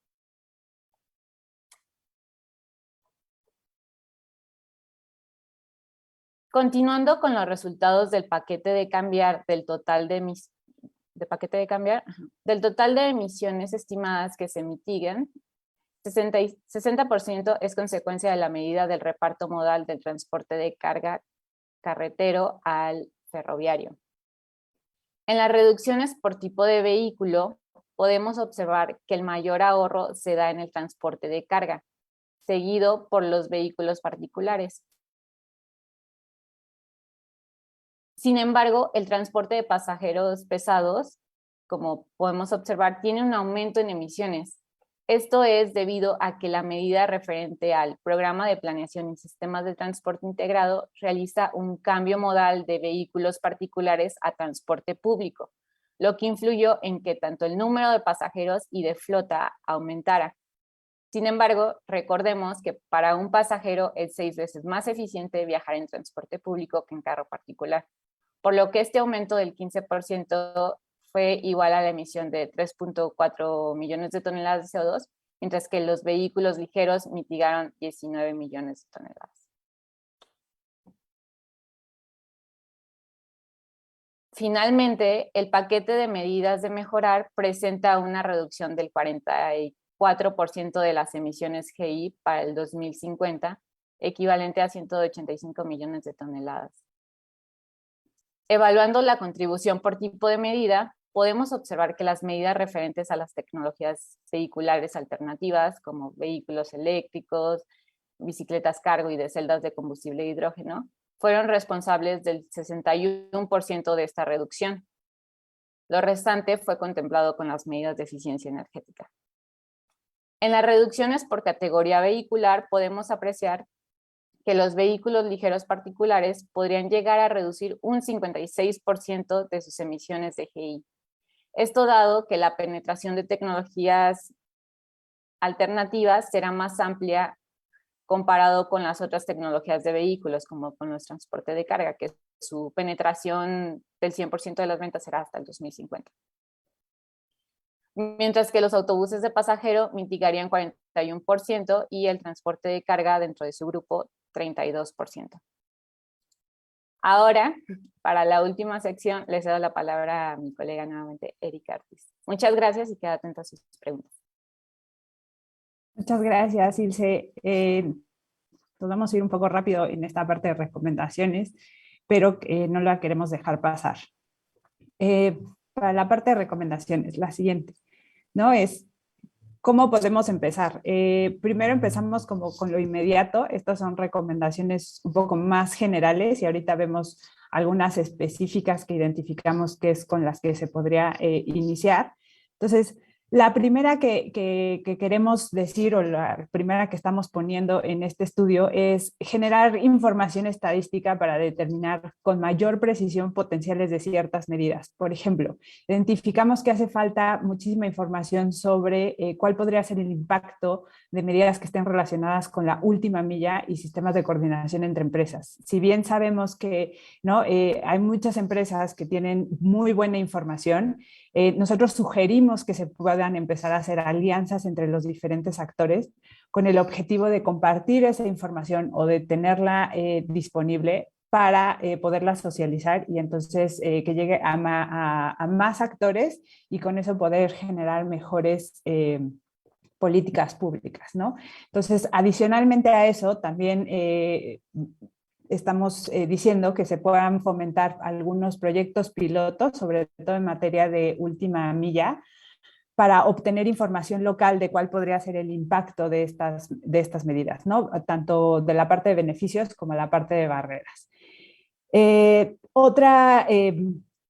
Continuando con los resultados del paquete de cambiar del total de emisiones estimadas que se mitiguen, 60% es consecuencia de la medida del reparto modal del transporte de carga carretero al ferroviario. En las reducciones por tipo de vehículo, podemos observar que el mayor ahorro se da en el transporte de carga, seguido por los vehículos particulares. Sin embargo, el transporte de pasajeros pesados, como podemos observar, tiene un aumento en emisiones. Esto es debido a que la medida referente al Programa de Planeación y Sistemas de Transporte Integrado realiza un cambio modal de vehículos particulares a transporte público, lo que influyó en que tanto el número de pasajeros y de flota aumentara. Sin embargo, recordemos que para un pasajero es 6 veces más eficiente viajar en transporte público que en carro particular, por lo que este aumento del 15% fue igual a la emisión de 3.4 millones de toneladas de CO2, mientras que los vehículos ligeros mitigaron 19 millones de toneladas. Finalmente, el paquete de medidas de mejorar presenta una reducción del 44% de las emisiones GI para el 2050, equivalente a 185 millones de toneladas. Evaluando la contribución por tipo de medida, podemos observar que las medidas referentes a las tecnologías vehiculares alternativas, como vehículos eléctricos, bicicletas cargo y de celdas de combustible de hidrógeno, fueron responsables del 61% de esta reducción. Lo restante fue contemplado con las medidas de eficiencia energética. En las reducciones por categoría vehicular podemos apreciar que los vehículos ligeros particulares podrían llegar a reducir un 56% de sus emisiones de GI. Esto dado que la penetración de tecnologías alternativas será más amplia comparado con las otras tecnologías de vehículos, como con los transportes de carga, que su penetración del 100% de las ventas será hasta el 2050. Mientras que los autobuses de pasajero mitigarían 41% y el transporte de carga dentro de su grupo 32%. Ahora, para la última sección, les doy la palabra a mi colega nuevamente, Erika Ortiz. Muchas gracias y queda atenta a sus preguntas. Muchas gracias, Ilse. Entonces vamos a ir un poco rápido en esta parte de recomendaciones, pero no la queremos dejar pasar. Para la parte de recomendaciones, la siguiente, ¿no? Es ¿cómo podemos empezar? Primero empezamos como con lo inmediato. Estas son recomendaciones un poco más generales y ahorita vemos algunas específicas que identificamos que es con las que se podría iniciar. Entonces, la primera que queremos decir o la primera que estamos poniendo en este estudio es generar información estadística para determinar con mayor precisión potenciales de ciertas medidas. Por ejemplo, identificamos que hace falta muchísima información sobre cuál podría ser el impacto de medidas que estén relacionadas con la última milla y sistemas de coordinación entre empresas. Si bien sabemos que ¿no? Hay muchas empresas que tienen muy buena información, nosotros sugerimos que se puedan empezar a hacer alianzas entre los diferentes actores con el objetivo de compartir esa información o de tenerla disponible para poderla socializar y entonces que llegue a más actores y con eso poder generar mejores políticas públicas, ¿no? Entonces, adicionalmente a eso, también estamos diciendo que se puedan fomentar algunos proyectos pilotos, sobre todo en materia de última milla, para obtener información local de cuál podría ser el impacto de estas medidas, ¿no? Tanto de la parte de beneficios como la parte de barreras. Otra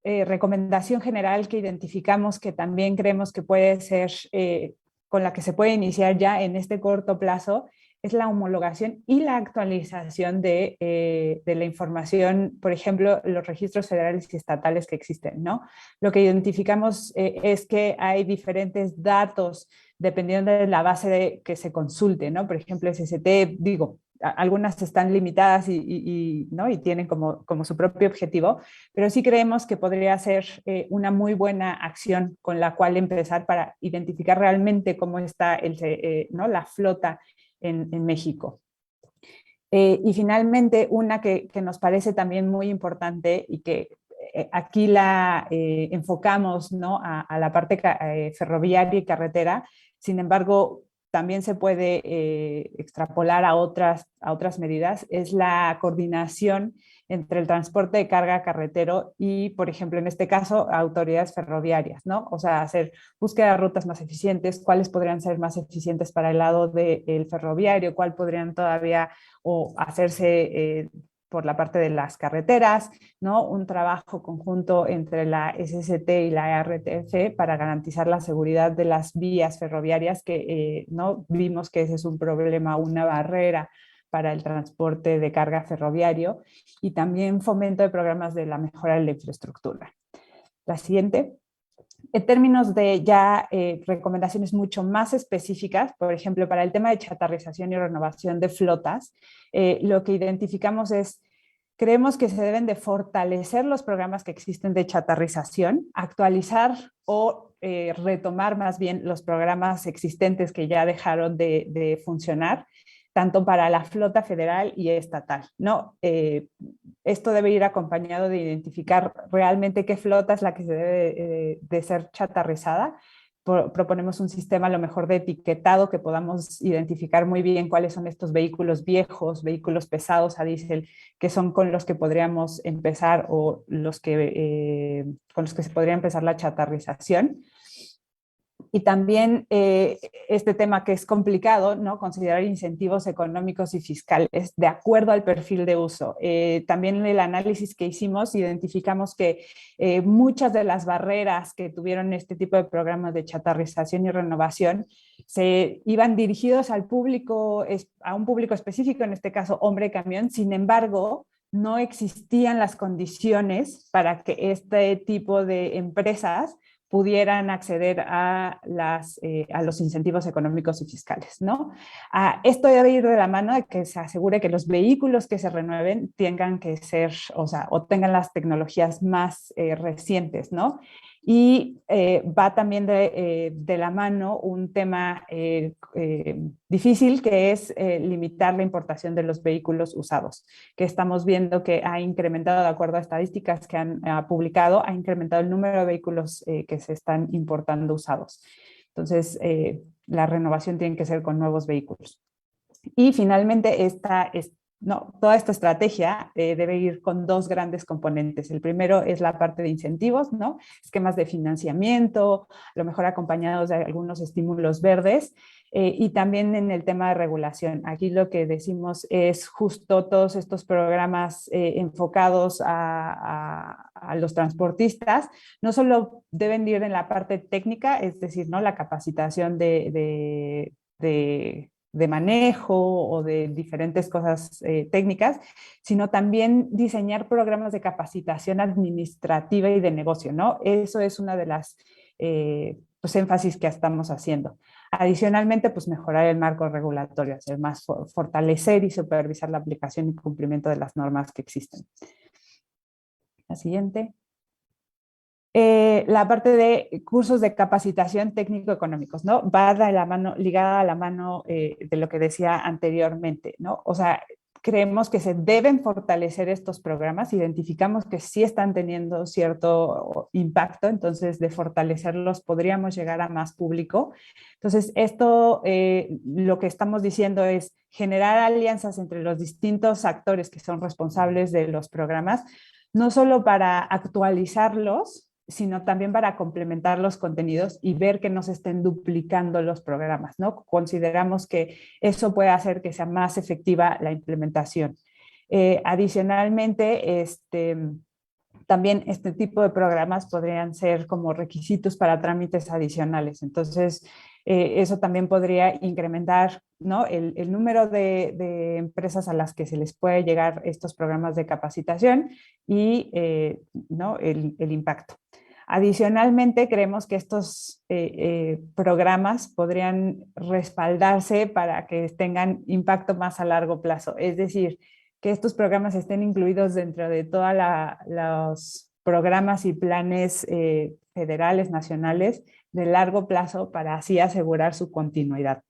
recomendación general que identificamos que también creemos que puede ser con la que se puede iniciar ya en este corto plazo es la homologación y la actualización de la información, por ejemplo, los registros federales y estatales que existen, ¿no? Lo que identificamos es que hay diferentes datos dependiendo de la base que se consulte, ¿no? Por ejemplo, SST, digo, algunas están limitadas ¿no? y tienen como su propio objetivo, pero sí creemos que podría ser una muy buena acción con la cual empezar para identificar realmente cómo está ¿no? la flota en México. Y finalmente, una que nos parece también muy importante y que aquí la enfocamos ¿no? a la parte ferroviaria y carretera, sin embargo, también se puede extrapolar a otras medidas, es la coordinación entre el transporte de carga carretero y, por ejemplo, en este caso, autoridades ferroviarias, ¿no? O sea, hacer búsqueda de rutas más eficientes, cuáles podrían ser más eficientes para el lado del ferroviario, cuál podrían todavía o hacerse por la parte de las carreteras, ¿no? Un trabajo conjunto entre la SST y la RTF para garantizar la seguridad de las vías ferroviarias que no vimos que ese es un problema, una barrera para el transporte de carga ferroviario y también fomento de programas de la mejora de la infraestructura. La siguiente. En términos de ya recomendaciones mucho más específicas, por ejemplo, para el tema de chatarrización y renovación de flotas, lo que identificamos es, creemos que se deben de fortalecer los programas que existen de chatarrización, actualizar o retomar más bien los programas existentes que ya dejaron de funcionar, tanto para la flota federal y estatal, ¿no? Esto debe ir acompañado de identificar realmente qué flota es la que se debe de ser chatarrizada. Proponemos un sistema a lo mejor de etiquetado que podamos identificar muy bien cuáles son estos vehículos viejos, vehículos pesados a diésel, que son con los que podríamos empezar o con los que se podría empezar la chatarrización. Y también este tema que es complicado, ¿no? Considerar incentivos económicos y fiscales de acuerdo al perfil de uso. También en el análisis que hicimos identificamos que muchas de las barreras que tuvieron este tipo de programas de chatarrización y renovación se iban dirigidos al público, a un público específico, en este caso hombre camión. Sin embargo, no existían las condiciones para que este tipo de empresas pudieran acceder a los incentivos económicos y fiscales, ¿no? Esto debe ir de la mano de que se asegure que los vehículos que se renueven tengan que ser, o tengan las tecnologías más recientes, ¿no? Y va también de la mano un tema difícil que es limitar la importación de los vehículos usados, que estamos viendo que ha incrementado, de acuerdo a estadísticas que han publicado, ha incrementado el número de vehículos que se están importando usados. Entonces, la renovación tiene que ser con nuevos vehículos. Y finalmente, toda esta estrategia debe ir con dos grandes componentes. El primero es la parte de incentivos, ¿no? Esquemas de financiamiento, a lo mejor acompañados de algunos estímulos verdes, y también en el tema de regulación. Aquí lo que decimos es justo todos estos programas enfocados a los transportistas, no solo deben ir en la parte técnica, es decir, ¿no? La capacitación de manejo o de diferentes cosas técnicas, sino también diseñar programas de capacitación administrativa y de negocio, ¿no? Eso es una de las pues, énfasis que estamos haciendo. Adicionalmente, pues mejorar el marco regulatorio, hacer más, fortalecer y supervisar la aplicación y cumplimiento de las normas que existen. La siguiente. La parte de cursos de capacitación técnico-económicos, ¿no? Va de la mano, ligada a la mano de lo que decía anteriormente, ¿no? O sea, creemos que se deben fortalecer estos programas, identificamos que sí están teniendo cierto impacto, entonces de fortalecerlos podríamos llegar a más público. Entonces, esto lo que estamos diciendo es generar alianzas entre los distintos actores que son responsables de los programas, no solo para actualizarlos, sino también para complementar los contenidos y ver que no se estén duplicando los programas, ¿no? Consideramos que eso puede hacer que sea más efectiva la implementación. Adicionalmente, también este tipo de programas podrían ser como requisitos para trámites adicionales. Entonces, eso también podría incrementar, ¿no? el número de empresas a las que se les puede llegar estos programas de capacitación y ¿no? el impacto. Adicionalmente, creemos que estos programas podrían respaldarse para que tengan impacto más a largo plazo. Es decir, que estos programas estén incluidos dentro de todos los programas y planes federales, nacionales, de largo plazo para así asegurar su continuidad.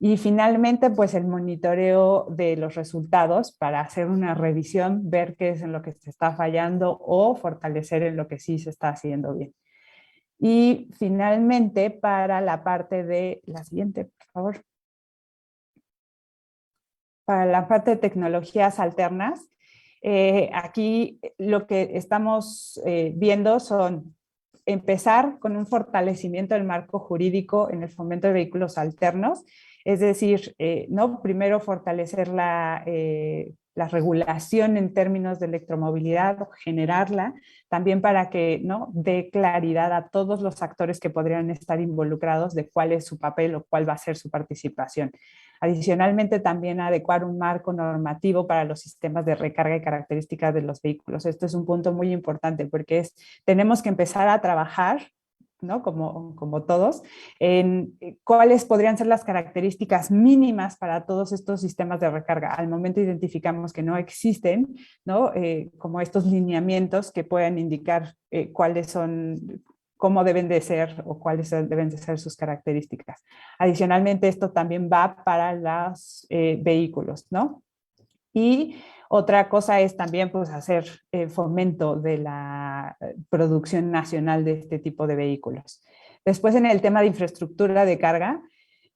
Y finalmente, pues el monitoreo de los resultados para hacer una revisión, ver qué es en lo que se está fallando o fortalecer en lo que sí se está haciendo bien. Y finalmente, para la parte de, la siguiente, por favor. Para la parte de tecnologías alternas, aquí lo que estamos viendo son empezar con un fortalecimiento del marco jurídico en el fomento de vehículos alternos, es decir, ¿no? Primero fortalecer la regulación en términos de electromovilidad, generarla, también para que, ¿no? dé claridad a todos los actores que podrían estar involucrados de cuál es su papel o cuál va a ser su participación. Adicionalmente, también adecuar un marco normativo para los sistemas de recarga y características de los vehículos. Esto es un punto muy importante porque tenemos que empezar a trabajar, ¿no? como todos, en cuáles podrían ser las características mínimas para todos estos sistemas de recarga. Al momento identificamos que no existen, ¿no? Como estos lineamientos que puedan indicar cuáles son, cómo deben de ser o cuáles deben de ser sus características. Adicionalmente, esto también va para los vehículos, ¿no? Y otra cosa es también pues, hacer fomento de la producción nacional de este tipo de vehículos. Después, en el tema de infraestructura de carga,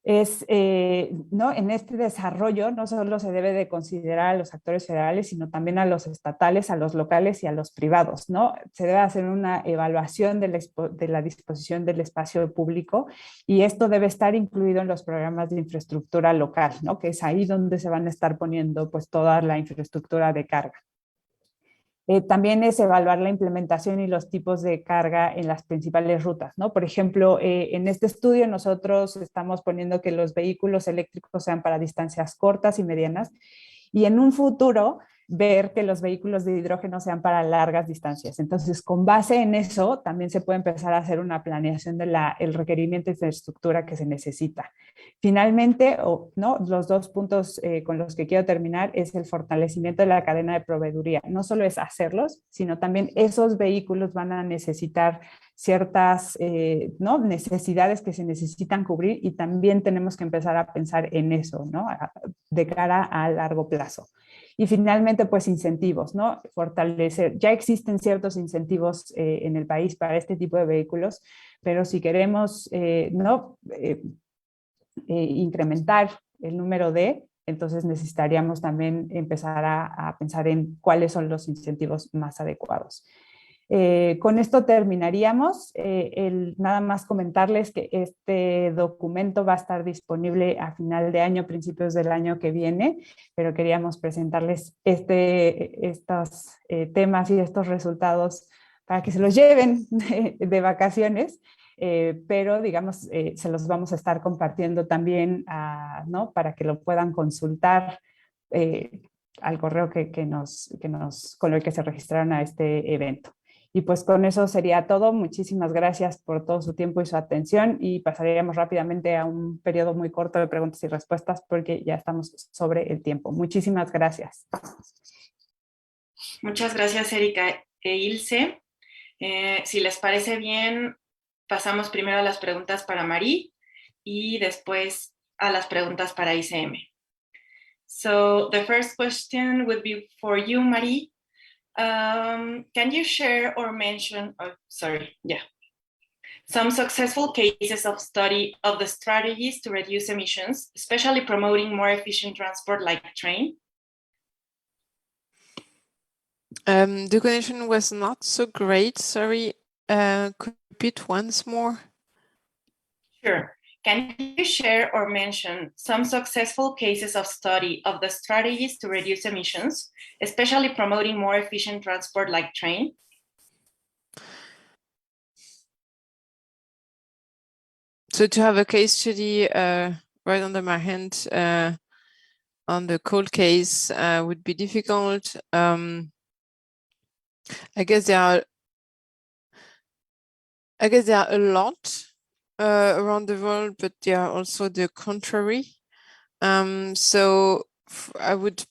¿no? En este desarrollo no solo se debe de considerar a los actores federales, sino también a los estatales, a los locales y a los privados, ¿no? Se debe hacer una evaluación de la disposición del espacio público y esto debe estar incluido en los programas de infraestructura local, ¿no? Que es ahí donde se van a estar poniendo pues toda la infraestructura de carga. También es evaluar la implementación y los tipos de carga en las principales rutas, ¿no? Por ejemplo, en este estudio nosotros estamos poniendo que los vehículos eléctricos sean para distancias cortas y medianas y en un futuro ver que los vehículos de hidrógeno sean para largas distancias. Entonces, con base en eso, también se puede empezar a hacer una planeación del requerimiento de infraestructura que se necesita. Finalmente, ¿no? Los dos puntos con los que quiero terminar es el fortalecimiento de la cadena de proveeduría. No solo es hacerlos, sino también esos vehículos van a necesitar ciertas ¿no? necesidades que se necesitan cubrir y también tenemos que empezar a pensar en eso, ¿no? De cara a largo plazo. Y finalmente, pues incentivos, ¿no? Fortalecer. Ya existen ciertos incentivos en el país para este tipo de vehículos, pero si queremos ¿no? Incrementar el número entonces necesitaríamos también empezar a pensar en cuáles son los incentivos más adecuados. Con esto terminaríamos. Nada más comentarles que este documento va a estar disponible a final de año, principios del año que viene, pero queríamos presentarles estos temas y estos resultados para que se los lleven de vacaciones. Pero digamos, se los vamos a estar compartiendo también, ¿no? Para que lo puedan consultar al correo con el que se registraron a este evento. Y pues con eso sería todo. Muchísimas gracias por todo su tiempo y su atención, y pasaríamos rápidamente a un periodo muy corto de preguntas y respuestas porque ya estamos sobre el tiempo. Muchísimas gracias. Muchas gracias, Erika e Ilse. Si les parece bien, pasamos primero a las preguntas para Marie y después a las preguntas para ICM. So the first question would be for you, Marie. Can you share or mention, some successful cases of study of the strategies to reduce emissions, especially promoting more efficient transport like train? The connection was not so great. Sorry, could you repeat once more? Sure. Can you share or mention some successful cases of study of the strategies to reduce emissions, especially promoting more efficient transport like train? So to have a case study right under my hand on the cold case would be difficult. I guess there are a lot around the world, but there are also the contrary. So I would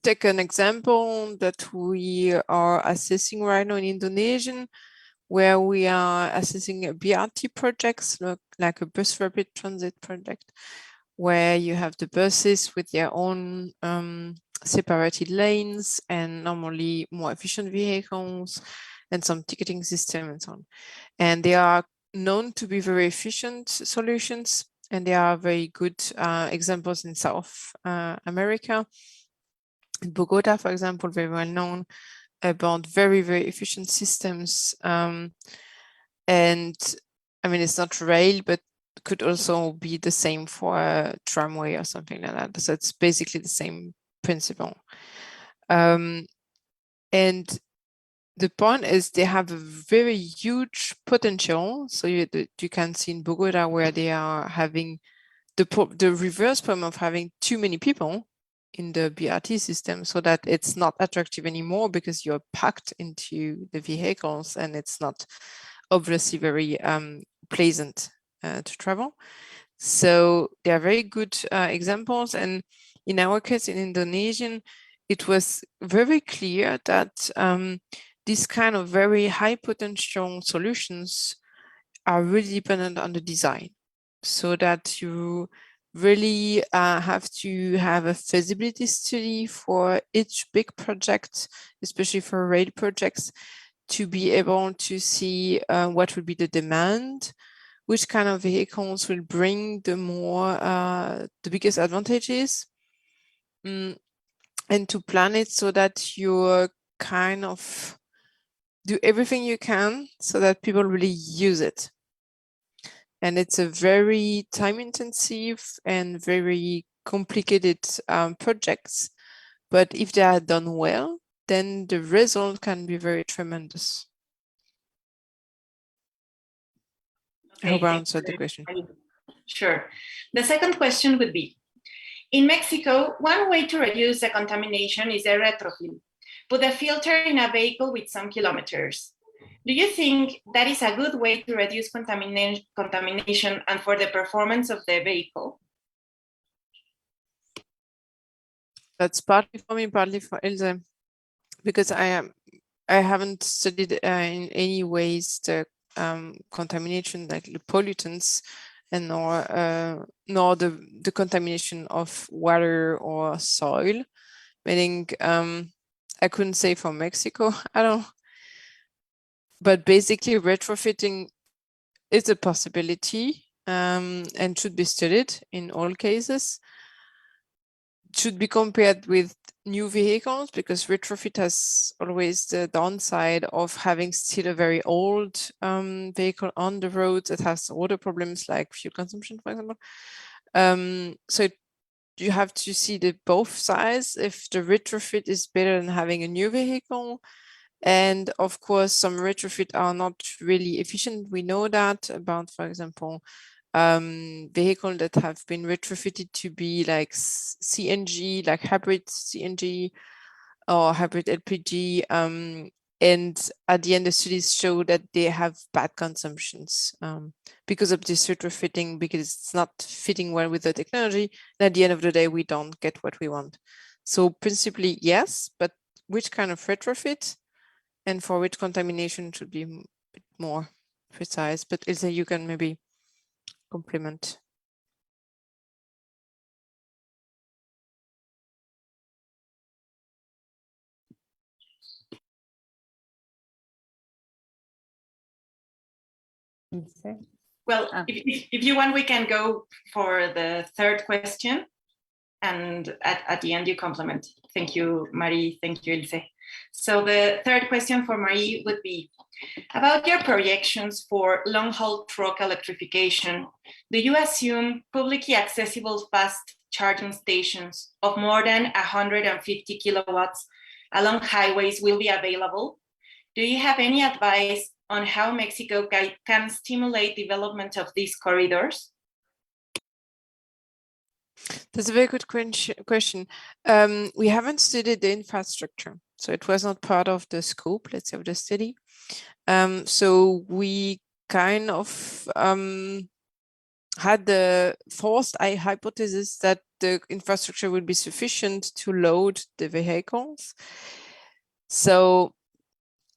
take an example that we are assessing right now in Indonesia, where we are assessing BRT projects, like a bus rapid transit project, where you have the buses with their own separated lanes and normally more efficient vehicles and some ticketing system and so on. And they are known to be very efficient solutions, and there are very good examples in South America. In Bogota, for example, very well known about very, very efficient systems. And I mean, it's not rail, but could also be the same for a tramway or something like that. So it's basically the same principle. And the point is they have a very huge potential. So you can see in Bogota where they are having the reverse problem of having too many people in the BRT system, so that it's not attractive anymore because you're packed into the vehicles and it's not obviously very pleasant to travel. So they are very good examples. And in our case in Indonesian, it was very clear that these kind of very high potential solutions are really dependent on the design, so that you really have to have a feasibility study for each big project, especially for rail projects, to be able to see what would be the demand, which kind of vehicles will bring the biggest advantages, and to plan it so that you kind of do everything you can so that people really use it. And it's a very time intensive and very complicated projects. But if they are done well, then the result can be very tremendous. Okay, I hope I answered the question. Sure. The second question would be, in Mexico, one way to reduce the contamination is a retrofit. Put a filter in a vehicle with some kilometers. Do you think that is a good way to reduce contamination and for the performance of the vehicle? That's partly for me, partly for Ilse, because I haven't studied in any ways the contamination, like the pollutants, and nor the contamination of water or soil. Meaning, I couldn't say for Mexico, I don't know. But basically, retrofitting is a possibility and should be studied in all cases. should be compared with new vehicles, because retrofit has always the downside of having still a very old vehicle on the road that has other problems like fuel consumption, for example. So you have to see the both sides, if the retrofit is better than having a new vehicle. And of course, some retrofit are not really efficient. We know that about, for example, vehicles that have been retrofitted to be like CNG, like hybrid CNG or hybrid LPG. And at the end, the studies show that they have bad consumptions because of this retrofitting, because it's not fitting well with the technology. And at the end of the day, we don't get what we want. So principally, yes, but which kind of retrofit and for which contamination should be a bit more precise. But Ilse, you can maybe complement. Well, if you want, we can go for the third question, and at the end you complement. Thank you, Marie. Thank you, Ilse. So the third question for Marie would be, about your projections for long-haul truck electrification, do you assume publicly accessible fast charging stations of more than 150 kilowatts along highways will be available? Do you have any advice on how Mexico can stimulate development of these corridors? That's a very good question. We haven't studied the infrastructure, so it was not part of the scope, let's say, of the study. So we kind of had the forced hypothesis that the infrastructure would be sufficient to load the vehicles. So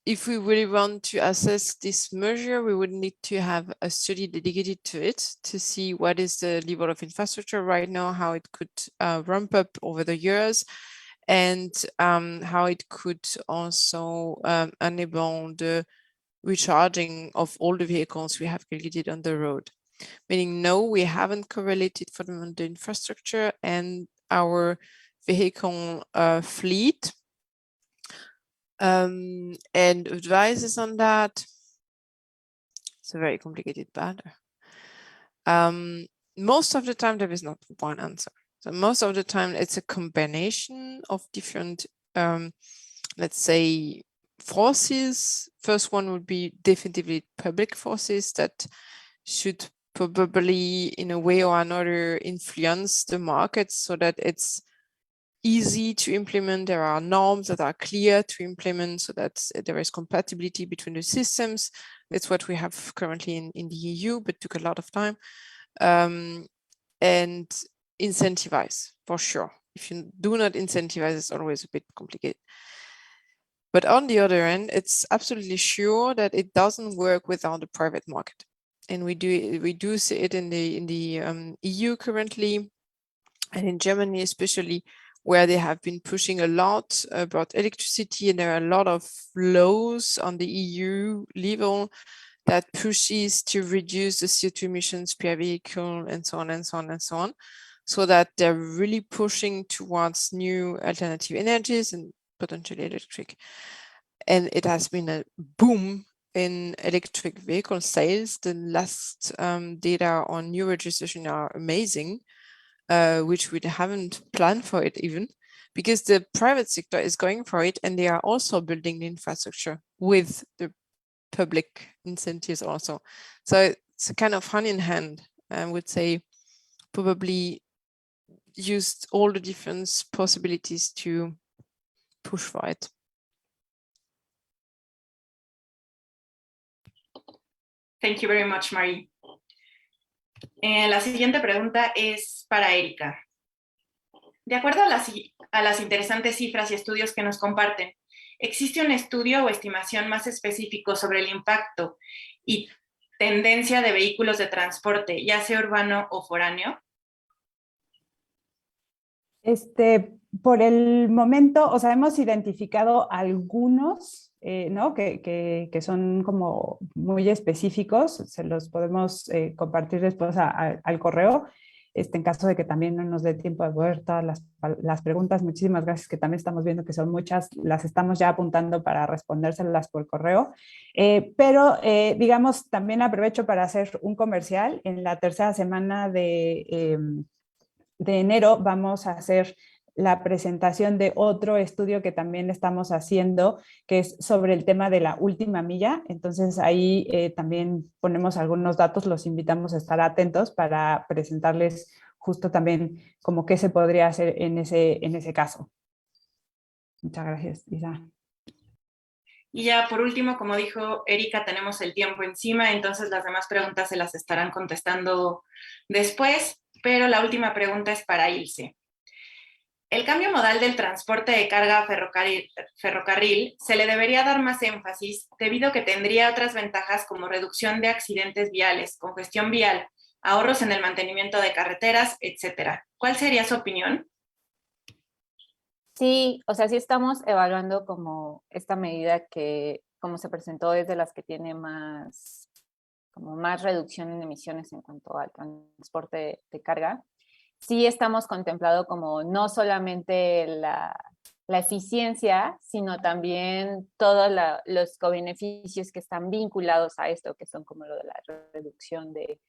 if we really want to assess this measure, we would need to have a study dedicated to it to see what is the level of infrastructure right now, how it could ramp up over the years, and how it could also enable the recharging of all the vehicles we have created on the road. Meaning, no, we haven't correlated for the infrastructure and our vehicle fleet. And advices on that. It's a very complicated matter. Most of the time there is not one answer. So most of the time it's a combination of different, let's say, forces. First one would be definitively public forces that should probably in a way or another influence the market so that it's easy to implement. There are norms that are clear to implement so that there is compatibility between the systems. That's what we have currently in the EU, but took a lot of time. And incentivize, for sure. If you do not incentivize, it's always a bit complicated. But on the other end, it's absolutely sure that it doesn't work without the private market. And we do see it in the EU currently, and in Germany especially, where they have been pushing a lot about electricity, and there are a lot of laws on the EU level that pushes to reduce the CO2 emissions per vehicle and so on and so on and so on, so that they're really pushing towards new alternative energies and potentially electric. And it has been a boom in electric vehicle sales. The last data on new registration are amazing. Which we haven't planned for it even, because the private sector is going for it, and they are also building the infrastructure with the public incentives also. So it's a kind of hand in hand. I would say probably used all the different possibilities to push for it. Thank you very much, Marie. La siguiente pregunta es para Erika. De acuerdo a las interesantes cifras y estudios que nos comparten, ¿existe un estudio o estimación más específico sobre el impacto y tendencia de vehículos de transporte, ya sea urbano o foráneo? Por el momento, o sea, hemos identificado algunos, ¿no? que son como muy específicos, se los podemos compartir después al correo. En caso de que también no nos dé tiempo de ver todas las preguntas, muchísimas gracias, que también estamos viendo que son muchas, las estamos ya apuntando para respondérselas por correo. Pero digamos, también aprovecho para hacer un comercial. En la tercera semana de enero vamos a hacer la presentación de otro estudio que también estamos haciendo, que es sobre el tema de la última milla. Entonces ahí también ponemos algunos datos, los invitamos a estar atentos para presentarles justo también como qué se podría hacer en ese caso. Muchas gracias, Isa. Y ya por último, como dijo Erika, tenemos el tiempo encima, entonces las demás preguntas se las estarán contestando después, pero la última pregunta es para Ilse. El cambio modal del transporte de carga ferrocarril se le debería dar más énfasis debido a que tendría otras ventajas como reducción de accidentes viales, congestión vial, ahorros en el mantenimiento de carreteras, etc. ¿Cuál sería su opinión? Sí, o sea, sí estamos evaluando como esta medida que, como se presentó, es de las que tiene más reducción en emisiones en cuanto al transporte de carga. Sí estamos contemplando como no solamente la eficiencia, sino también todos los cobeneficios que están vinculados a esto, que son como lo de la reducción de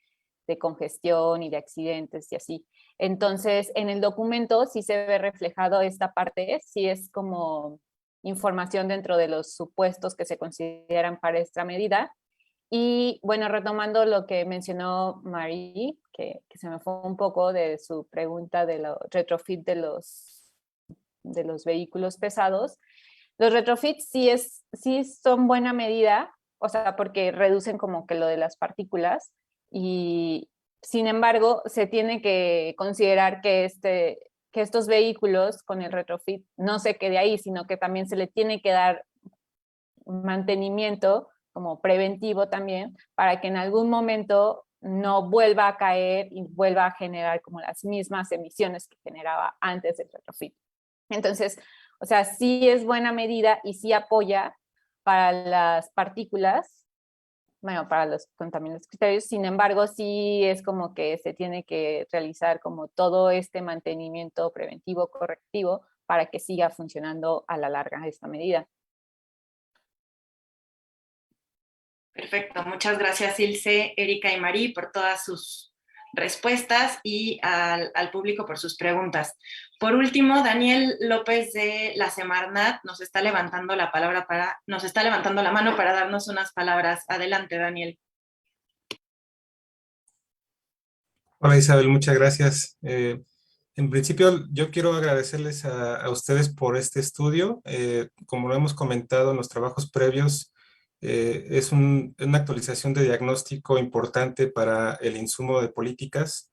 congestión y de accidentes y así. Entonces, en el documento sí se ve reflejado esta parte, sí es como información dentro de los supuestos que se consideran para esta medida. Y bueno, retomando lo que mencionó Marie, que se me fue un poco de su pregunta de los retrofit de los vehículos pesados. Los retrofits sí son buena medida, o sea, porque reducen como que lo de las partículas, y sin embargo se tiene que considerar que estos vehículos con el retrofit no se quede ahí, sino que también se le tiene que dar mantenimiento como preventivo también, para que en algún momento no vuelva a caer y vuelva a generar como las mismas emisiones que generaba antes del retrofit. Entonces, o sea, sí es buena medida y sí apoya para las partículas, bueno, para los contaminantes criterios. Sin embargo, sí es como que se tiene que realizar como todo este mantenimiento preventivo, correctivo, para que siga funcionando a la larga esta medida. Perfecto, muchas gracias Ilse, Erika y Marie por todas sus respuestas y al público por sus preguntas. Por último, Daniel López de la Semarnat nos está levantando la mano para darnos unas palabras. Adelante, Daniel. Hola Isabel, muchas gracias. En principio, yo quiero agradecerles a ustedes por este estudio. Como lo hemos comentado en los trabajos previos, es una actualización de diagnóstico importante para el insumo de políticas.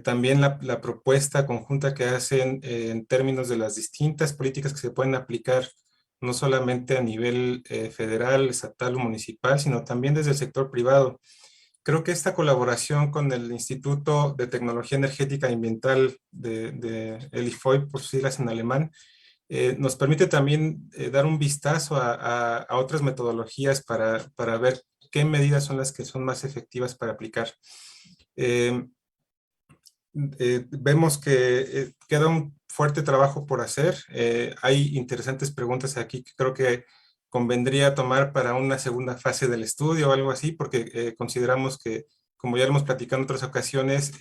También la propuesta conjunta que hacen en términos de las distintas políticas que se pueden aplicar, no solamente a nivel federal, estatal o municipal, sino también desde el sector privado. Creo que esta colaboración con el Instituto de Tecnología Energética e Ambiental de el IFOI, por sus siglas en alemán, nos permite también dar un vistazo a otras metodologías para ver qué medidas son las que son más efectivas para aplicar. Vemos que queda un fuerte trabajo por hacer. Hay interesantes preguntas aquí que creo que convendría tomar para una segunda fase del estudio o algo así, porque consideramos que, como ya lo hemos platicado en otras ocasiones,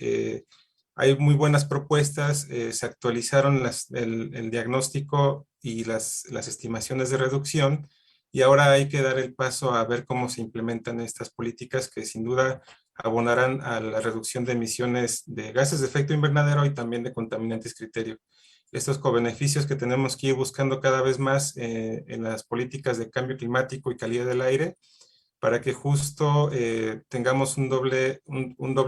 hay muy buenas propuestas, se actualizaron el diagnóstico y las estimaciones de reducción, y ahora hay que dar el paso a ver cómo se implementan estas políticas que sin duda abonarán a la reducción de emisiones de gases de efecto invernadero y también de contaminantes criterio. Estos cobeneficios que tenemos que ir buscando cada vez más en las políticas de cambio climático y calidad del aire, para que justo tengamos un doble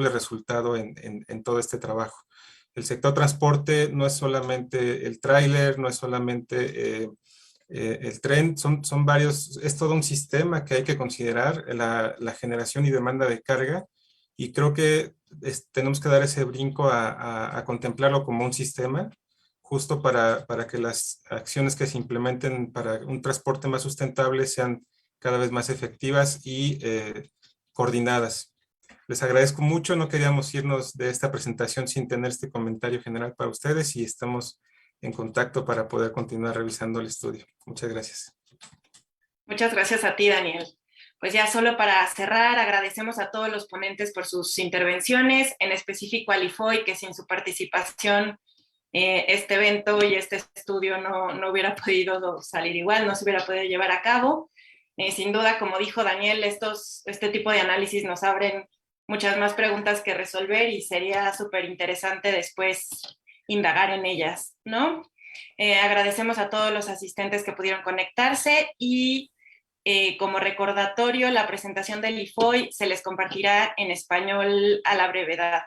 resultado en todo este trabajo. El sector transporte no es solamente el tráiler, no es solamente el tren, son varios, es todo un sistema que hay que considerar, la generación y demanda de carga, y creo que tenemos que dar ese brinco a contemplarlo como un sistema, justo para que las acciones que se implementen para un transporte más sustentable sean cada vez más efectivas y coordinadas. Les agradezco mucho, no queríamos irnos de esta presentación sin tener este comentario general para ustedes y estamos en contacto para poder continuar revisando el estudio. Muchas gracias. Muchas gracias a ti, Daniel. Pues ya solo para cerrar, agradecemos a todos los ponentes por sus intervenciones, en específico al IFOI, que sin su participación este evento y este estudio no hubiera podido salir igual, no se hubiera podido llevar a cabo. Sin duda, como dijo Daniel, este tipo de análisis nos abren muchas más preguntas que resolver y sería súper interesante después indagar en ellas, ¿no? Agradecemos a todos los asistentes que pudieron conectarse y como recordatorio, la presentación del IFOI se les compartirá en español a la brevedad.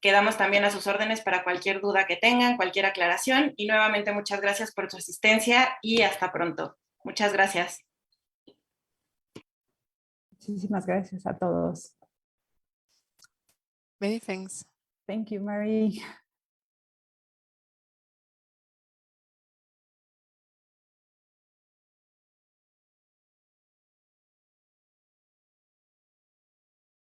Quedamos también a sus órdenes para cualquier duda que tengan, cualquier aclaración y nuevamente muchas gracias por su asistencia y hasta pronto. Muchas gracias. Muchísimas gracias a todos. Many thanks. Thank you, Mary.